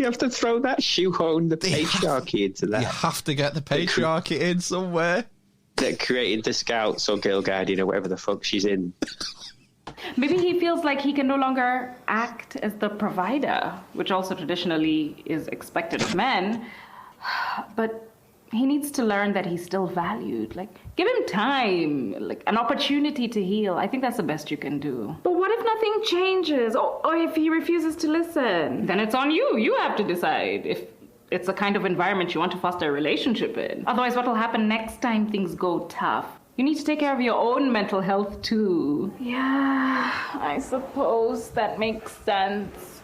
you have to throw that shoehorn the patriarchy into that? You have to get the patriarchy in somewhere. That created the Scouts or Girl Guardian or whatever the fuck she's in. Maybe he feels like he can no longer act as the provider, which also traditionally is expected of men. But he needs to learn that he's still valued. Like, give him time, like an opportunity to heal. I think that's the best you can do. But what if nothing changes? Or if he refuses to listen? Then it's on you. You have to decide if it's the kind of environment you want to foster a relationship in. Otherwise, what will happen next time things go tough? You need to take care of your own mental health, too. Yeah, I suppose that makes sense.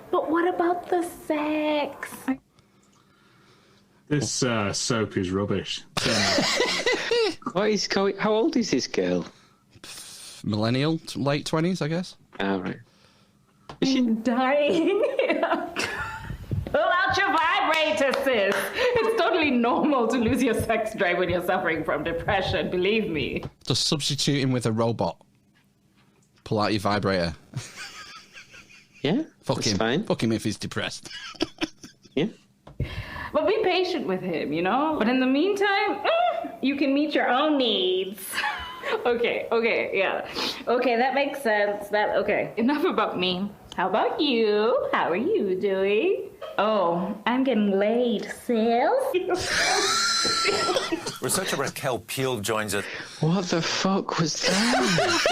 But what about the sex? This soap is rubbish. How old is this girl? Millennial, late 20s, I guess. Oh, right. I'm dying. Pull out your vibrator, sis. It's totally normal to lose your sex drive when you're suffering from depression, believe me. Just substitute him with a robot. Pull out your vibrator. Yeah, Fuck him. Fine. Fuck him if he's depressed. Yeah. But be patient with him, you know? But in the meantime, you can meet your own needs. Okay, yeah. Okay, that makes sense. Okay, enough about me. How about you? How are you doing? Oh, I'm getting laid, sis. Researcher Raquel Peel joins us. What the fuck was that?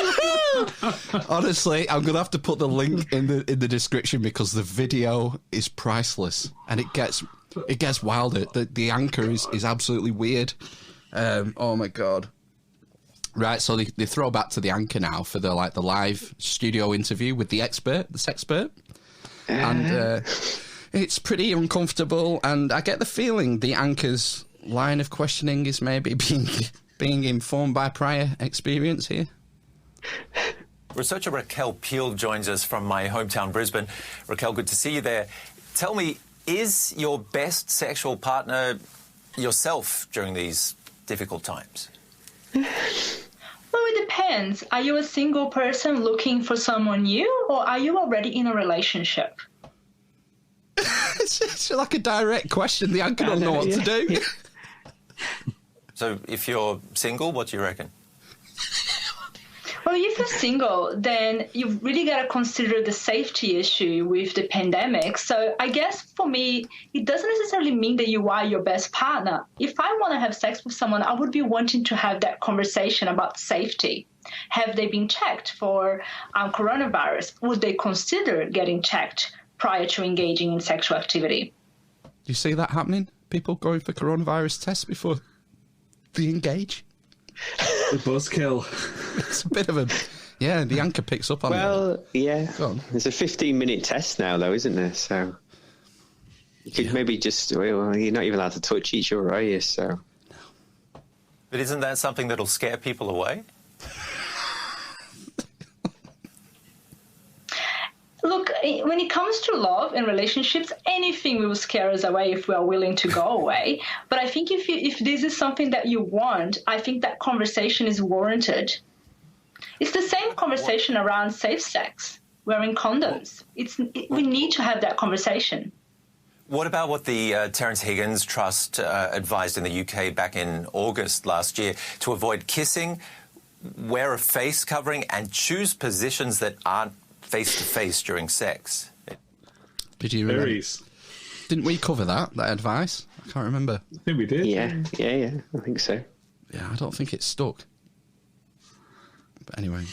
Honestly, I'm going to have to put the link in the description because the video is priceless and it gets wilder. The anchor is absolutely weird. Oh my God. Right, so they throw back to the anchor now for the live studio interview with the sexpert. And it's pretty uncomfortable, and I get the feeling the anchor's line of questioning is maybe being informed by prior experience here. Researcher Raquel Peel joins us from my hometown, Brisbane. Raquel, good to see you there. Tell me, is your best sexual partner yourself during these difficult times? Well, it depends. Are you a single person looking for someone new, or are you already in a relationship? It's like a direct question. The anchor don't know what to do. So if you're single, what do you reckon? Well, if you're single, then you've really got to consider the safety issue with the pandemic. So I guess for me, it doesn't necessarily mean that you are your best partner. If I want to have sex with someone, I would be wanting to have that conversation about safety. Have they been checked for coronavirus? Would they consider getting checked prior to engaging in sexual activity? Do you see that happening? People going for coronavirus tests before they engage? The buzzkill. It's a bit of a... Yeah, the anchor picks up on it. Well, yeah. There's a 15-minute test now, though, isn't there? So you could maybe just... Well, you're not even allowed to touch each other, are you? So... But isn't that something that'll scare people away? Look, when it comes to love and relationships, anything will scare us away if we are willing to go away. But I think if this is something that you want, I think that conversation is warranted. It's the same conversation around safe sex, wearing condoms. We need to have that conversation. What about what the Terence Higgins Trust advised in the UK back in August last year? To avoid kissing, wear a face covering and choose positions that aren't face-to-face during sex. Did you remember? Didn't we cover that advice? I can't remember. I think we did. Yeah, I think so. Yeah, I don't think it stuck. But anyway,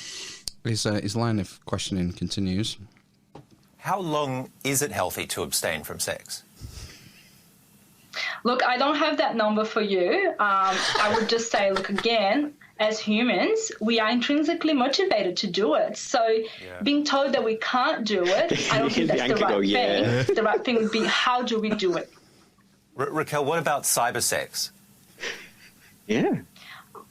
his line of questioning continues. How long is it healthy to abstain from sex? Look, I don't have that number for you. I would just say, look, again, as humans, we are intrinsically motivated to do it. So being told that we can't do it, I don't think that's the right thing. The right thing would be, how do we do it? Raquel, what about cyber sex? Yeah.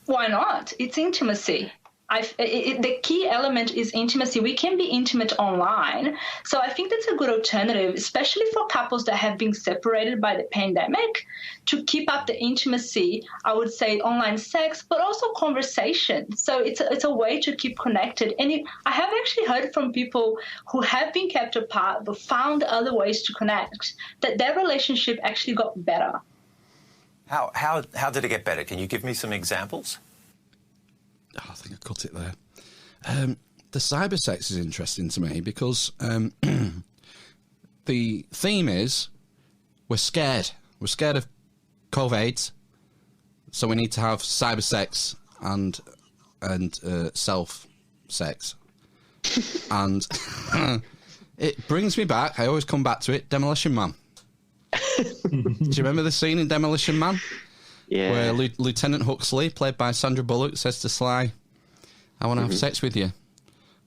Why not? It's intimacy. the key element is intimacy. We can be intimate online. So I think that's a good alternative, especially for couples that have been separated by the pandemic, to keep up the intimacy. I would say online sex, but also conversation. So it's a way to keep connected. And I have actually heard from people who have been kept apart but found other ways to connect, that their relationship actually got better. How did it get better? Can you give me some examples? Oh, I think I cut it there. The cyber sex is interesting to me because the theme is we're scared. We're scared of COVID, so we need to have cyber sex and self sex. And it brings me back. I always come back to it. Demolition Man. Do you remember the scene in Demolition Man? Yeah. Where Lieutenant Huxley, played by Sandra Bullock, says to Sly, I want to have sex with you.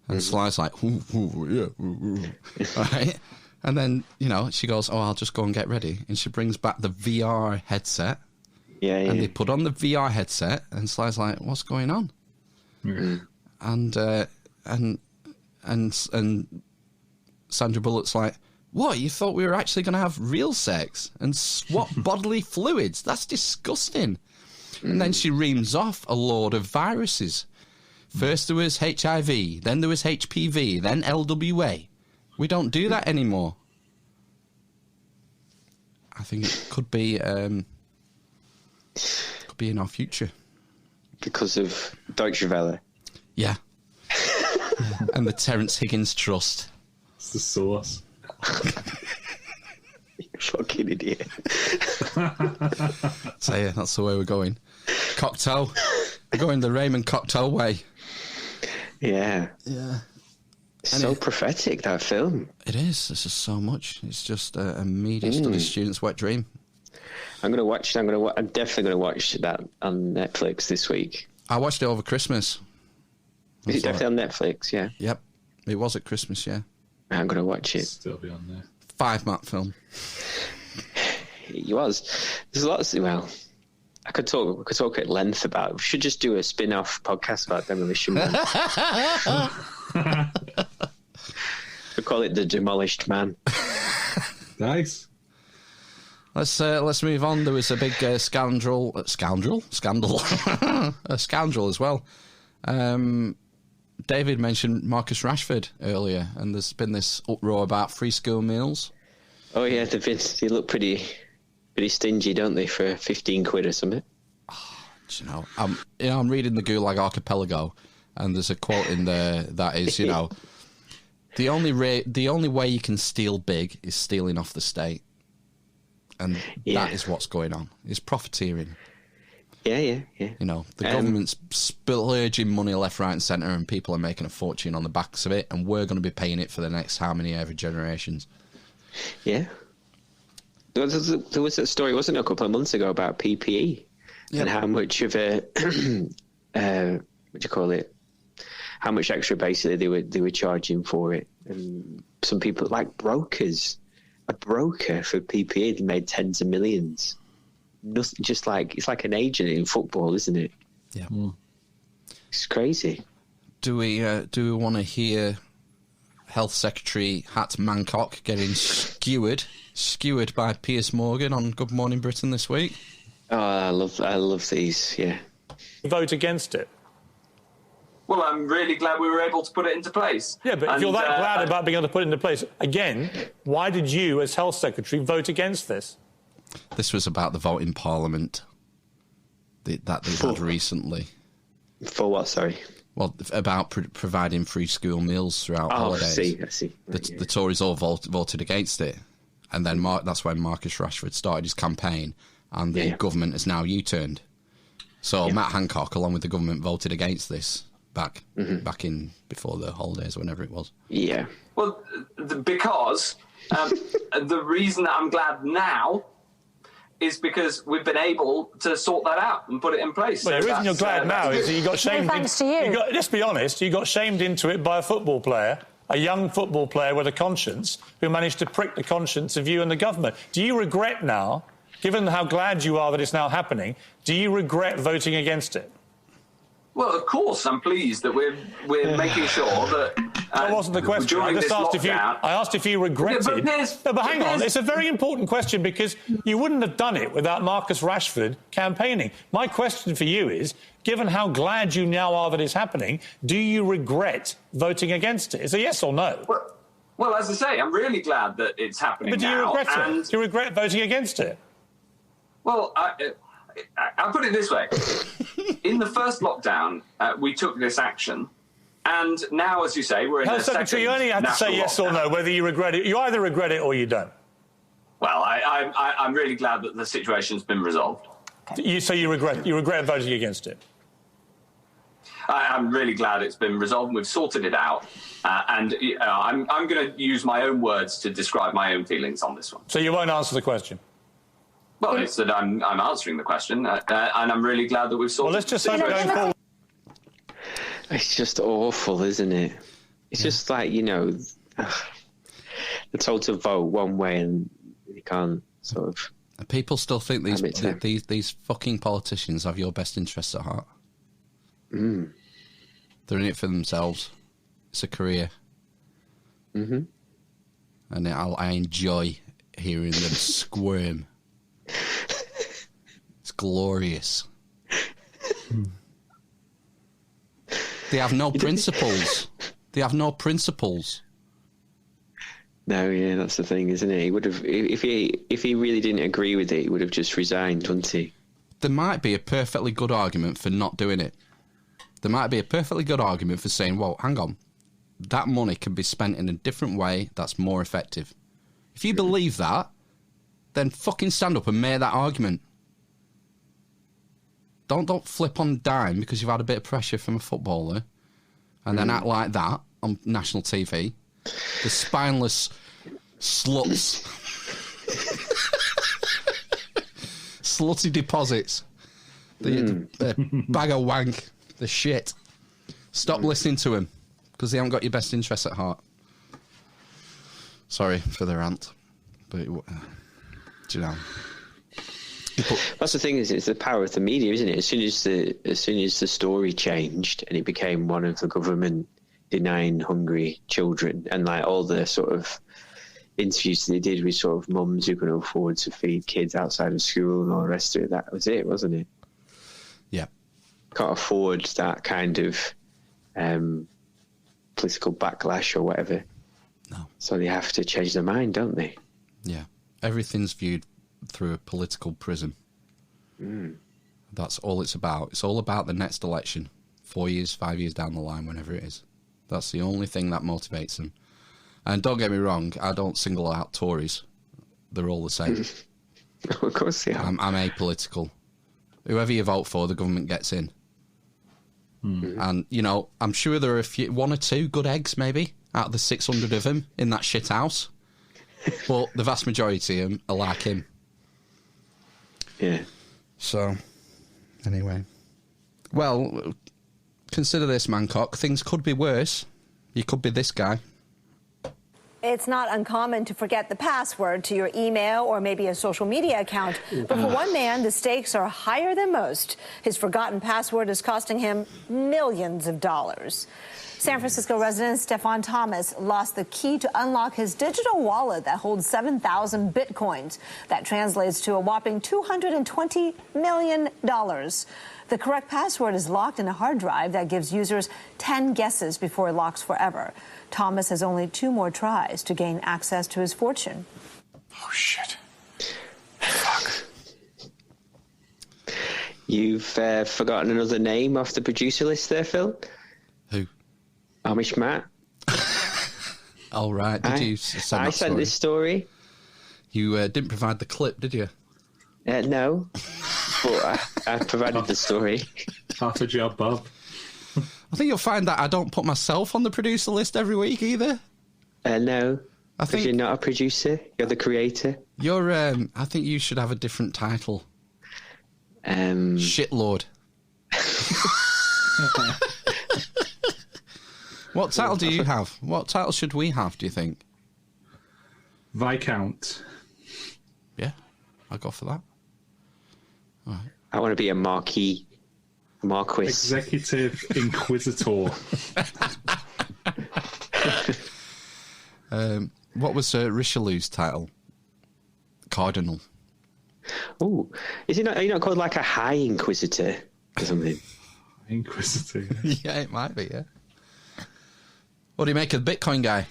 And Sly's like, ooh, yeah, ooh. Right? And then, she goes, I'm just go and get ready. And she brings back the VR headset. Yeah. And they put on the VR headset, and Sly's like, what's going on? And Sandra Bullock's like, what, you thought we were actually going to have real sex and swap bodily fluids? That's disgusting. And then she reams off a load of viruses. First there was HIV, then there was HPV, then LWA. We don't do that anymore. I think it could be in our future. Because of Deutsche Welle. Yeah. And the Terence Higgins Trust. It's the source. You fucking idiot. So yeah, that's the way we're going. Cocktail. We're going the Raymond Cocktail way. Yeah. Yeah. So prophetic, that film. It is. This is so much. It's just a media study student's wet dream. I'm definitely going to watch that on Netflix this week. I watched it over Christmas. Is it definitely on Netflix? Yeah. Yep. It was at Christmas, yeah. I'm going to watch it. Still be on there. 5-mark film. It was. There's lots. Well, I could talk at length about it. We should just do a spin-off podcast about Demolition Man. We call it The Demolished Man. Nice. Let's move on. There was a big scandal, a scoundrel as well. David mentioned Marcus Rashford earlier, and there's been this uproar about free school meals. Oh yeah, they look pretty stingy, don't they, for 15 quid or something? I'm reading the Gulag Archipelago, and there's a quote in there that is, the only way you can steal big is stealing off the state, and that is what's going on. It's profiteering. Yeah. The government's splurging money left, right, and centre, and people are making a fortune on the backs of it, and we're going to be paying it for the next how many ever generations. Yeah. There was a story, wasn't it, a couple of months ago about PPE and how much of a what do you call it? How much extra basically they were charging for it, and some people like brokers. A broker for PPE made tens of millions. Nothing, just like it's like an agent in football, isn't it? Yeah, it's crazy. Do we want to hear Health Secretary Hat Mancock getting skewered by Piers Morgan on Good Morning Britain this week? Oh, I love these. Yeah, vote against it. Well, I'm really glad we were able to put it into place. Yeah, but if you're that glad about being able to put it into place, again, why did you, as Health Secretary, vote against this? This was about the vote in Parliament that they had recently. For what, sorry? Well, about providing free school meals throughout holidays. I see. Right, the Tories all voted against it. And then that's when Marcus Rashford started his campaign, and the government has now U-turned. So Matt Hancock, along with the government, voted against this back in before the holidays, whenever it was. Yeah. Well, because the reason that I'm glad now is because we've been able to sort that out and put it in place. Well, the reason you're glad now is that you got shamed. Thanks to you. Let's be honest, you got shamed into it by a football player, a young football player with a conscience, who managed to prick the conscience of you and the government. Do you regret now, given how glad you are that it's now happening, do you regret voting against it? Well, of course, I'm pleased that we're making sure that. That wasn't the question. I just asked if you. I asked if you regretted. But hang on, it's a very important question because you wouldn't have done it without Marcus Rashford campaigning. My question for you is: given how glad you now are that it's happening, do you regret voting against it? It's a yes or no. Well, as I say, I'm really glad that it's happening. But do you now, regret it? Do you regret voting against it? Well, I'll put it this way. In the first lockdown, we took this action. And now, as you say, we're in Health a second Secretary, you only have to say yes or no, whether you regret it. You either regret it or you don't. Well, I'm really glad that the situation's been resolved. So you regret voting against it? I'm really glad it's been resolved and we've sorted it out. And I'm going to use my own words to describe my own feelings on this one. So you won't answer the question? Well, it's that I'm answering the question, and I'm really glad that we've sorted it. Well, let's just say going forward. It's just awful, isn't it? It's just like, they're told to vote one way and you can't sort of... People still think these fucking politicians have your best interests at heart. Mm. They're in it for themselves. It's a career. Mm-hmm. And I enjoy hearing them squirm. It's glorious. They have no principles. They have no principles. No, yeah, that's the thing, isn't it? He would have, if he really didn't agree with it, he would have just resigned, wouldn't he? There might be a perfectly good argument for not doing it. There might be a perfectly good argument for saying, well, hang on, that money can be spent in a different way that's more effective. If you believe that, then fucking stand up and make that argument. Don't flip on a dime because you've had a bit of pressure from a footballer and then act like that on national TV. The spineless sluts. Slutty deposits. The bag of wank. The shit. Stop listening to them because they haven't got your best interests at heart. Sorry for the rant. But, do you know... That's the thing, is it's the power of the media, isn't it? As soon as the story changed and it became one of the government denying hungry children, and like all the sort of interviews they did with sort of mums who could afford to feed kids outside of school and all the rest of it, that was it, wasn't it? Yeah. Can't afford that kind of political backlash or whatever. No. So they have to change their mind, don't they? Yeah. Everything's viewed through a political prism. That's all it's about. It's all about the next election, 4 years, 5 years down the line, whenever it is. That's the only thing that motivates them. And don't get me wrong, I don't single out Tories. They're all the same. Of course they are. I'm apolitical. Whoever you vote for, the government gets in. And, I'm sure there are one or two good eggs, maybe, out of the 600 of them in that shit house. But the vast majority of them are like him. Yeah. So, anyway. Well, consider this, Mancock. Things could be worse. You could be this guy. It's not uncommon to forget the password to your email or maybe a social media account. But for one man, the stakes are higher than most. His forgotten password is costing him millions of dollars. San Francisco resident Stefan Thomas lost the key to unlock his digital wallet that holds 7,000 bitcoins. That translates to a whopping $220 million. The correct password is locked in a hard drive that gives users 10 guesses before it locks forever. Thomas has only 2 more tries to gain access to his fortune. Oh, shit. Fuck. You've forgotten another name off the producer list there, Phil? Who? Amish Matt. Oh, right. Did you send I sent this story. You didn't provide the clip, did you? No. But I provided the story. Half a job, Bob. I think you'll find that I don't put myself on the producer list every week either. No. I think you're not a producer. You're the creator. You're. I think you should have a different title. Shitlord. What title do you have? What title should we have, do you think? Viscount. Yeah, I'll go for that. All right. I want to be a marquee. Marquis. Executive Inquisitor. What was Richelieu's title? Cardinal. Oh, is he not? Are you not called like a High Inquisitor or something? Inquisitor. Yeah, it might be. Yeah. What do you make of the Bitcoin guy?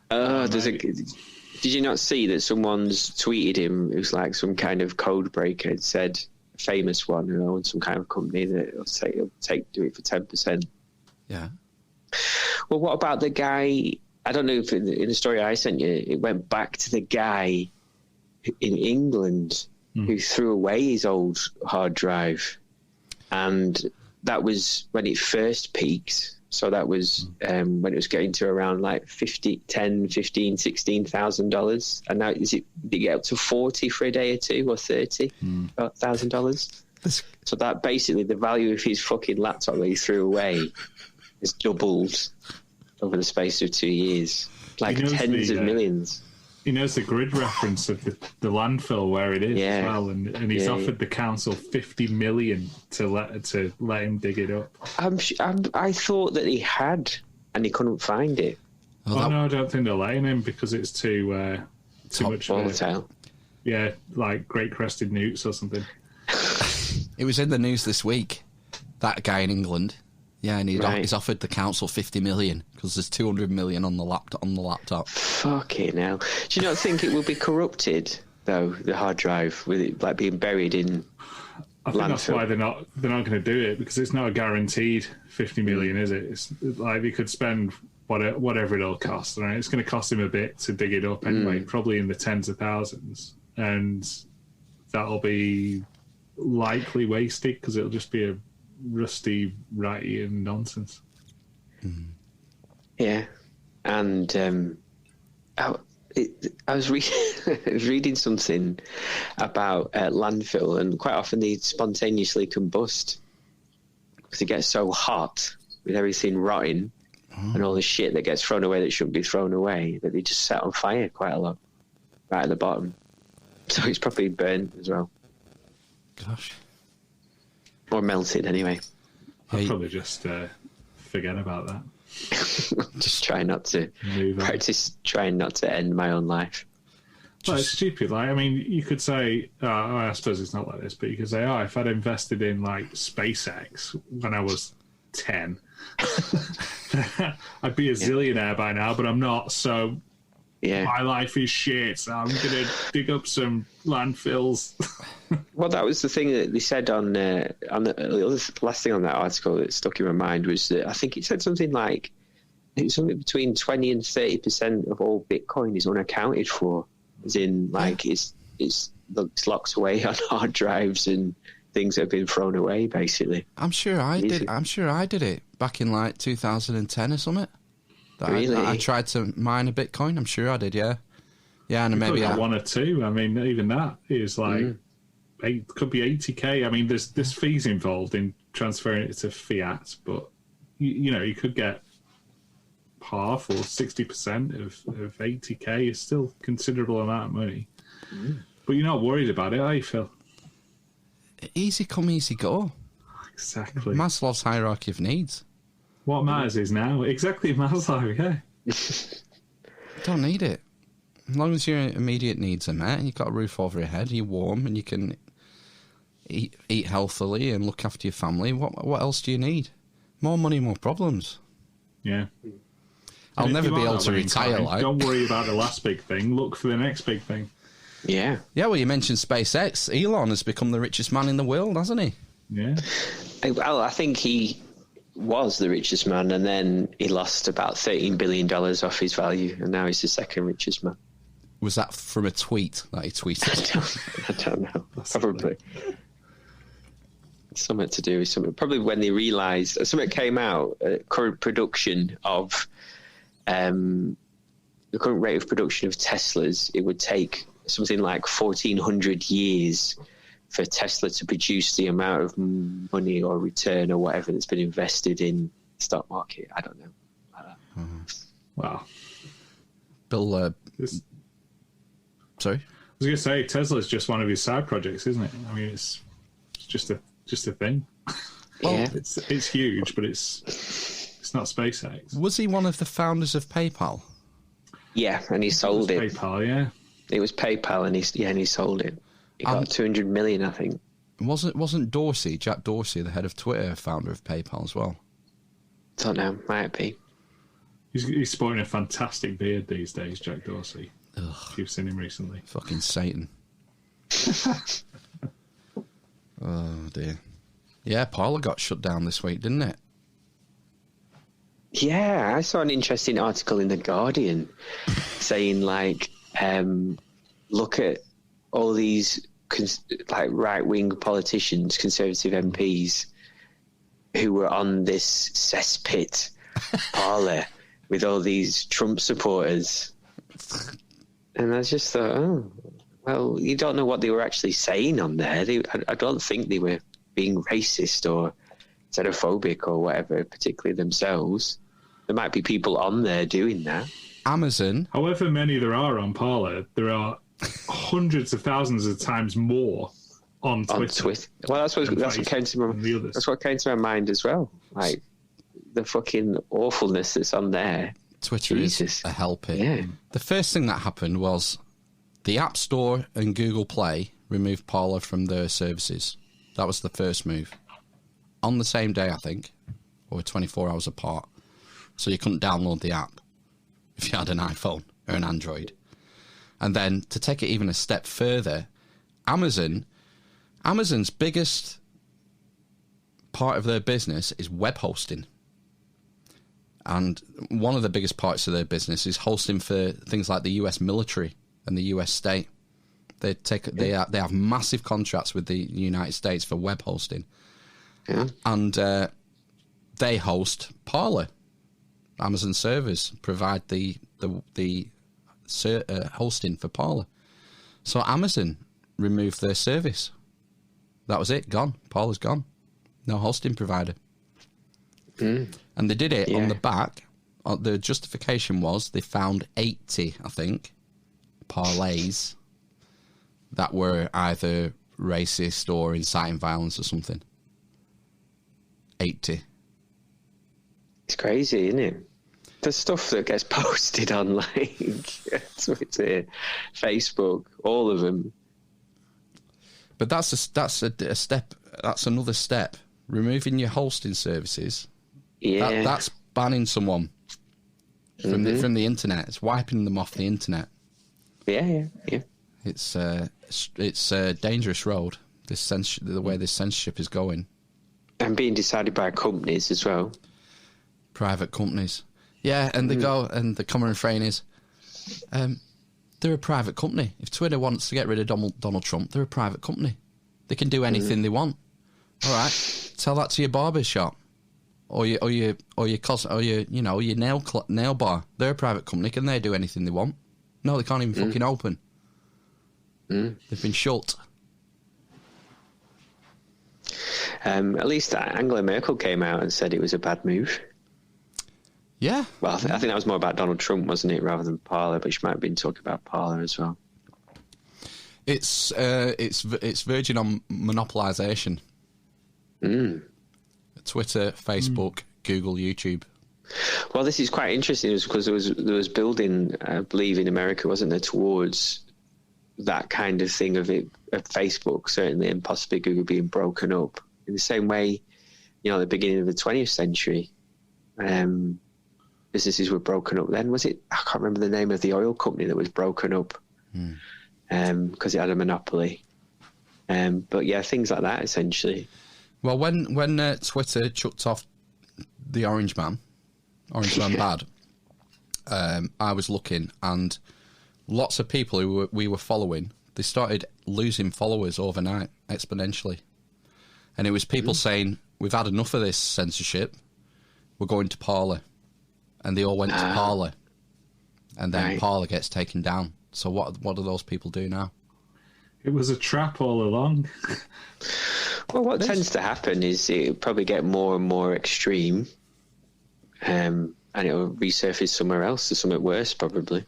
Did you not see that someone's tweeted him? It was like some kind of code breaker. It said, a famous one who owns some kind of company that will do it for 10%. Yeah. Well, what about the guy? I don't know if in the story I sent you, it went back to the guy in England who threw away his old hard drive. And that was when it first peaked. So that was when it was getting to around like $16,000. And now did it get up to 40 for a day or two, or $30,000? So that basically the value of his fucking laptop that he threw away has doubled over the space of 2 years. Like tens of millions. He knows the grid reference of the landfill where it is as well, and he's offered the council $50 million to let him dig it up. I thought that he had, and he couldn't find it. No, I don't think they're letting him because it's too much volatile. Yeah, like Great Crested Newts or something. It was in the news this week. That guy in England. Yeah, and he's offered the council $50 million because there's $200 million on the laptop. Fucking hell! Do you not think it will be corrupted though? The hard drive with it like being buried in. I think that's why they're not going to do it, because it's not a guaranteed $50 million, is it? It's like they could spend whatever it'll cost. Right? It's going to cost him a bit to dig it up anyway, probably in the tens of thousands, and that'll be likely wasted because it'll just be a rusty, ratty and nonsense. Yeah, and I was reading something about landfill, and quite often they spontaneously combust because it gets so hot with everything rotting and all the shit that gets thrown away that shouldn't be thrown away, that they just set on fire quite a lot right at the bottom. So it's probably burnt as well. Gosh. Or melted, anyway. I'll probably just forget about that. Just try not to practice trying not to end my own life. Well, it's stupid. Like, I mean, you could say, I suppose it's not like this, but you could say, if I'd invested in like SpaceX when I was 10, I'd be a zillionaire by now, but I'm not. So my life is shit. So I'm going to dig up some landfills. Well, that was the thing that they said on the last thing on that article that stuck in my mind was that I think it said something like something between 20 and 30% of all Bitcoin is unaccounted for, as in like it's locked away on hard drives and things that have been thrown away. Basically, I'm sure I did it back in like 2010 or something. Really? I tried to mine a Bitcoin. I'm sure I did. Yeah, and maybe one or two. I mean, even that is like. Could be 80k. I mean, there's fees involved in transferring it to fiat, but you could get half or 60% of 80k is still a considerable amount of money. But you're not worried about it, are you, Phil? Easy come, easy go. Exactly. Maslow's hierarchy of needs. What matters is now. Exactly, Maslow. Yeah. Don't need it. As long as your immediate needs are met, and you've got a roof over your head, you're warm, and you can eat healthily and look after your family, what else do you need? More money, more problems. Yeah. I'll never be able to retire. Don't worry about the last big thing. Look for the next big thing. Yeah. Yeah, well, you mentioned SpaceX. Elon has become the richest man in the world, hasn't he? Yeah. Well, I think he was the richest man, and then he lost about $13 billion off his value, and now he's the second richest man. Was that from a tweet that he tweeted? I don't know. Probably. Something to do with something. Probably when they realised something came out. Current production of the current rate of production of Teslas, it would take something like 1,400 years for Tesla to produce the amount of money or return or whatever that's been invested in the stock market. I don't know. Wow. Bill. Sorry? I was going to say, Tesla's just one of his side projects, isn't it? I mean, it's just a thing. Well, it's huge, but it's not SpaceX. Was he one of the founders of PayPal? Yeah, and he sold it. PayPal, yeah. It was PayPal, and he sold it. He got 200 million, I think. Wasn't Dorsey, Jack Dorsey, the head of Twitter, founder of PayPal as well? Don't know, might be. He's sporting a fantastic beard these days, Jack Dorsey. Ugh. You've seen him recently. Fucking Satan. Oh dear. Yeah, Parler got shut down this week, didn't it? Yeah, I saw an interesting article in The Guardian saying, like, look at all these right-wing politicians, Conservative MPs, who were on this cesspit Parler with all these Trump supporters. And I just thought, oh, well, you don't know what they were actually saying on there. I don't think they were being racist or xenophobic or whatever, particularly themselves. There might be people on there doing that. Amazon. However many there are on Parler, there are hundreds of thousands of times more on Twitter. Well, that's what came to my mind as well. Like, the fucking awfulness that's on there. Twitter is a hell pit. Yeah. The first thing that happened was the App Store and Google Play removed Parler from their services. That was the first move. On the same day, I think, or 24 hours apart. So you couldn't download the app if you had an iPhone or an Android. And then to take it even a step further, Amazon's biggest part of their business is web hosting. And one of the biggest parts of their business is hosting for things like the US military and the US state. They have massive contracts with the United States for web hosting. Yeah. And they host Parler. Amazon servers provide the hosting for Parler. So Amazon removed their service. That was it. Gone. Parler's gone. No hosting provider. Mm. And they did it on the back. The justification was they found 80, I think, parlays that were either racist or inciting violence or something. 80. It's crazy, isn't it? The stuff that gets posted on, like, Twitter, Facebook, all of them. But that's a step. That's another step. Removing your hosting services. Yeah, that's banning someone from the internet. It's wiping them off the internet. Yeah. It's a dangerous road. The way this censorship is going, and being decided by companies as well. Private companies, yeah, and they go, and the common refrain is, they're a private company. If Twitter wants to get rid of Donald Trump, they're a private company. They can do anything they want. All right, tell that to your barber shop, or your nail bar. They're a private company. Can they do anything they want? No, they can't even fucking open. They've been shut. At least Angela Merkel came out and said it was a bad move. Yeah. Well, I think that was more about Donald Trump, wasn't it, rather than Parler? But she might have been talking about Parler as well. It's verging on monopolisation. Twitter, Facebook, Google, YouTube. Well, this is quite interesting because there was building, I believe, in America, wasn't there, towards that kind of thing of Facebook, certainly, and possibly Google being broken up in the same way, at the beginning of the 20th century, businesses were broken up then. Was it? I can't remember the name of the oil company that was broken up because it had a monopoly. But yeah, things like that, essentially. Well, when Twitter chucked off the Orange Man bad, I was looking, and lots of people who we were following, they started losing followers overnight, exponentially. And it was people saying, we've had enough of this censorship, we're going to Parler. And they all went to Parler. And then Parler gets taken down. So what do those people do now? It was a trap all along. Well, what tends to happen is it probably get more and more extreme, and it'll resurface somewhere else to something worse, probably.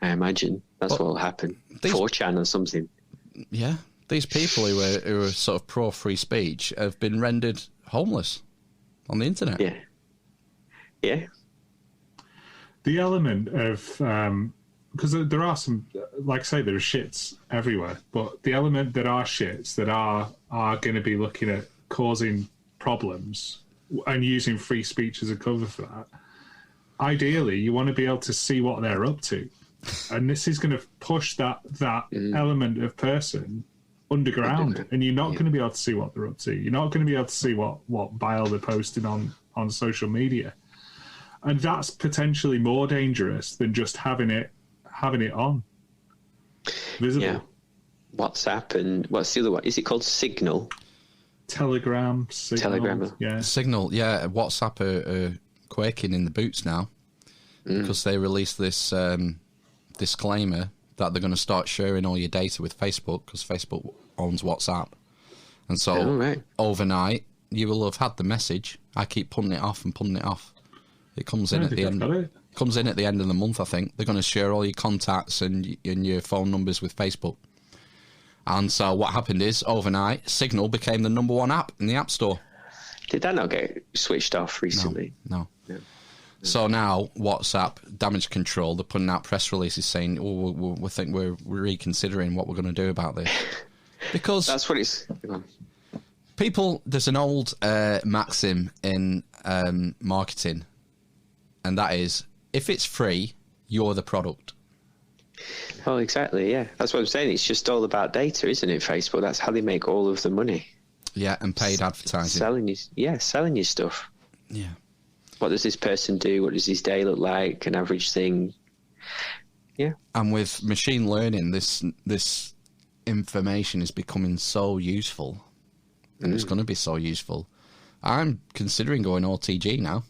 I imagine that's what will happen. 4chan or something. Yeah, these people who are sort of pro free speech have been rendered homeless on the internet. Yeah. Yeah. The element of, because there are some, like I say, there are shits everywhere, but the element that are shits that are going to be looking at causing problems and using free speech as a cover for that, ideally, you want to be able to see what they're up to. And this is going to push that element of person underground, and you're not going to be able to see what they're up to. You're not going to be able to see what bile they're posting on social media. And that's potentially more dangerous than just having it on visible. Yeah. WhatsApp, and what's the other one? Is it called Signal? Telegram. Yeah. Signal. Yeah. WhatsApp are quaking in the boots now because they released this disclaimer that they're going to start sharing all your data with Facebook because Facebook owns WhatsApp. And so overnight, you will have had the message. I keep putting it off. It comes in at the end. Comes in at the end of the month, I think. They're going to share all your contacts and your phone numbers with Facebook. And so what happened is, overnight, Signal became the #1 app in the App Store. Did that not get switched off recently? No. So now, WhatsApp, damage control, they're putting out press releases saying, we think we're reconsidering what we're going to do about this. Because that's what it's... People, there's an old maxim in marketing, and that is, if it's free, you're the product. Oh, exactly, yeah. That's what I'm saying. It's just all about data, isn't it, Facebook? That's how they make all of the money. Yeah, and paid advertising. Selling you stuff. Yeah. What does this person do? What does his day look like? An average thing. Yeah. And with machine learning, this information is becoming so useful. And it's going to be so useful. I'm considering going OTG now.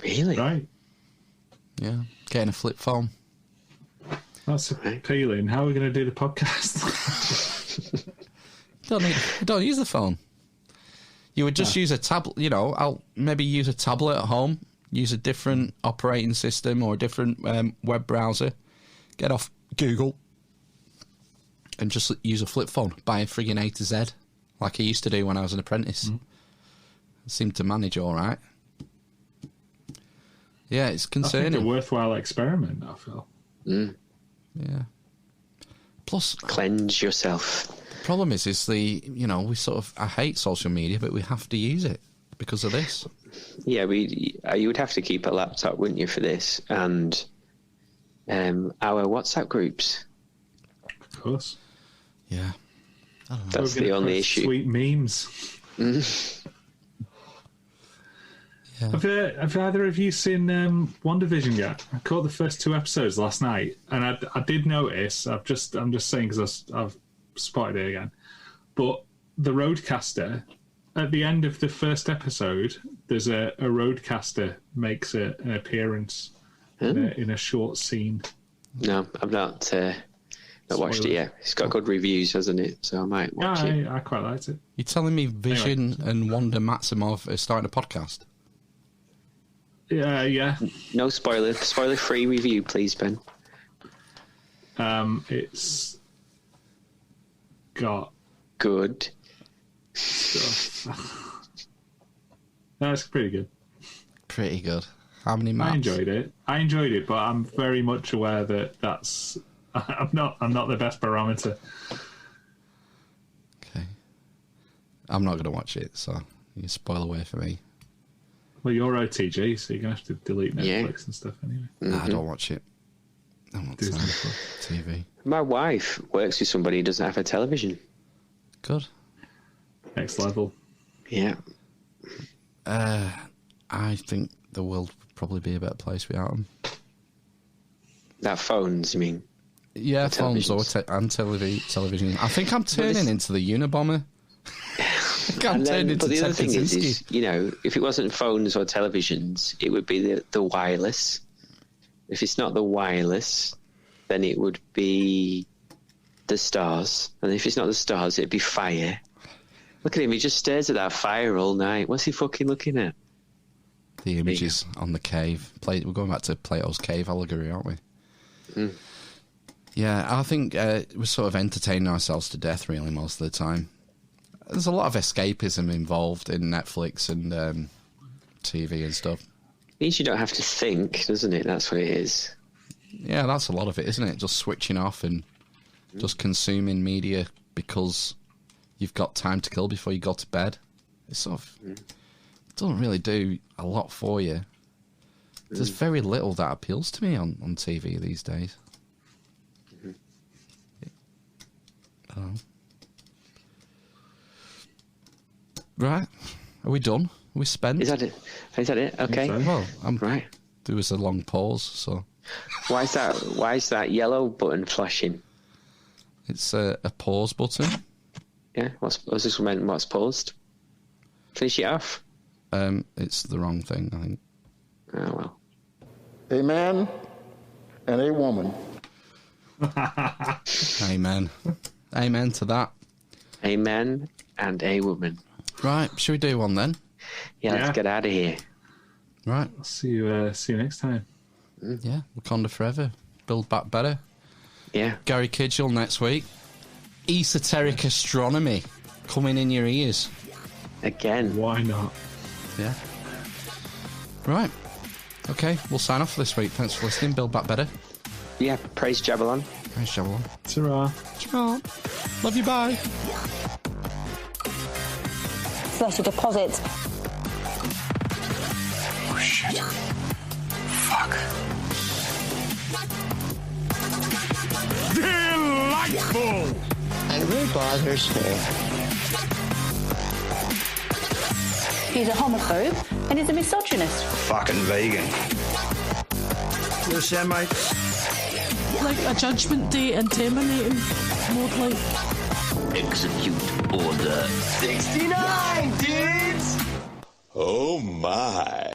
Really? Right. Yeah. Getting a flip phone. That's appealing. How are we going to do the podcast? Don't use the phone. You would just use a tablet, I'll maybe use a tablet at home, use a different operating system or a different web browser, get off Google, and just use a flip phone, buy a frigging A to Z, like I used to do when I was an apprentice. It seemed to manage all right. Yeah, it's concerning. I think a worthwhile experiment, I feel. Yeah. Plus... Cleanse yourself. The problem is I hate social media, but we have to use it because of this. Yeah, you would have to keep a laptop, wouldn't you, for this? And our WhatsApp groups. Of course. Yeah. I don't know. That's the only issue. Sweet memes. Yeah. Have either of you seen WandaVision yet? I caught the first 2 episodes last night, and I did notice. I'm just saying because I've spotted it again. But the Roadcaster at the end of the first episode, there's a Roadcaster makes an appearance in a short scene. No, I've not watched it yet. It's got good reviews, hasn't it? So I might watch it. I quite liked it. You're telling me Vision and Wanda Maximoff are starting a podcast? Yeah. No spoiler-free review, please, Ben. It's got good stuff. That's pretty good. Pretty good. How many maps? I enjoyed it, but I'm very much aware that I'm not the best barometer. Okay. I'm not going to watch it, so you spoil away for me. Well, you're OTG, so you're going to have to delete Netflix and stuff anyway. Nah, I don't watch it. I don't want TV. My wife works with somebody who doesn't have a television. Good. Next level. Yeah. I think the world would probably be a better place without them. That phones, you mean? Yeah, phones and television. I think I'm turning into the Unabomber. But the other thing is, if it wasn't phones or televisions, it would be the wireless. If it's not the wireless, then it would be the stars. And if it's not the stars, it'd be fire. Look at him, he just stares at that fire all night. What's he fucking looking at? The images on the cave. We're going back to Plato's cave allegory, aren't we? Yeah, I think we're sort of entertaining ourselves to death, really, most of the time. there's a lot of escapism involved in Netflix and TV and stuff. It means you don't have to think, doesn't it? That's what it is. Yeah, that's a lot of it, isn't it? Just switching off and just consuming media because you've got time to kill before you go to bed. It's sort of doesn't really do a lot for you. There's very little that appeals to me on TV these days. Right, are we done? Are we spent? Is that it? Okay. Well, right. There was a long pause, so. Why is that yellow button flashing? It's a pause button. Yeah. What's this meant? What's paused? Finish it off. It's the wrong thing, I think. Oh well. A man and a woman. Amen. Amen to that. A man and a woman. Right, should we do one then? Yeah, let's get out of here. Right. I'll see you next time. Yeah, Wakanda forever. Build back better. Yeah. Gary Kidgel next week. Esoteric astronomy coming in your ears. Again. Why not? Yeah. Right. Okay, we'll sign off for this week. Thanks for listening. Build back better. Yeah, praise Jabalon. Praise Jabalon. Ta-ra. Ta-ra. Love you, bye. Special deposit. Oh, shit. Fuck. Delightful! Angry bothers me. He's a homophobe and he's a misogynist. Fucking vegan. The Semites. Like a Judgment Day and Terminating mode, like. Execute Order 69, dudes! Oh my.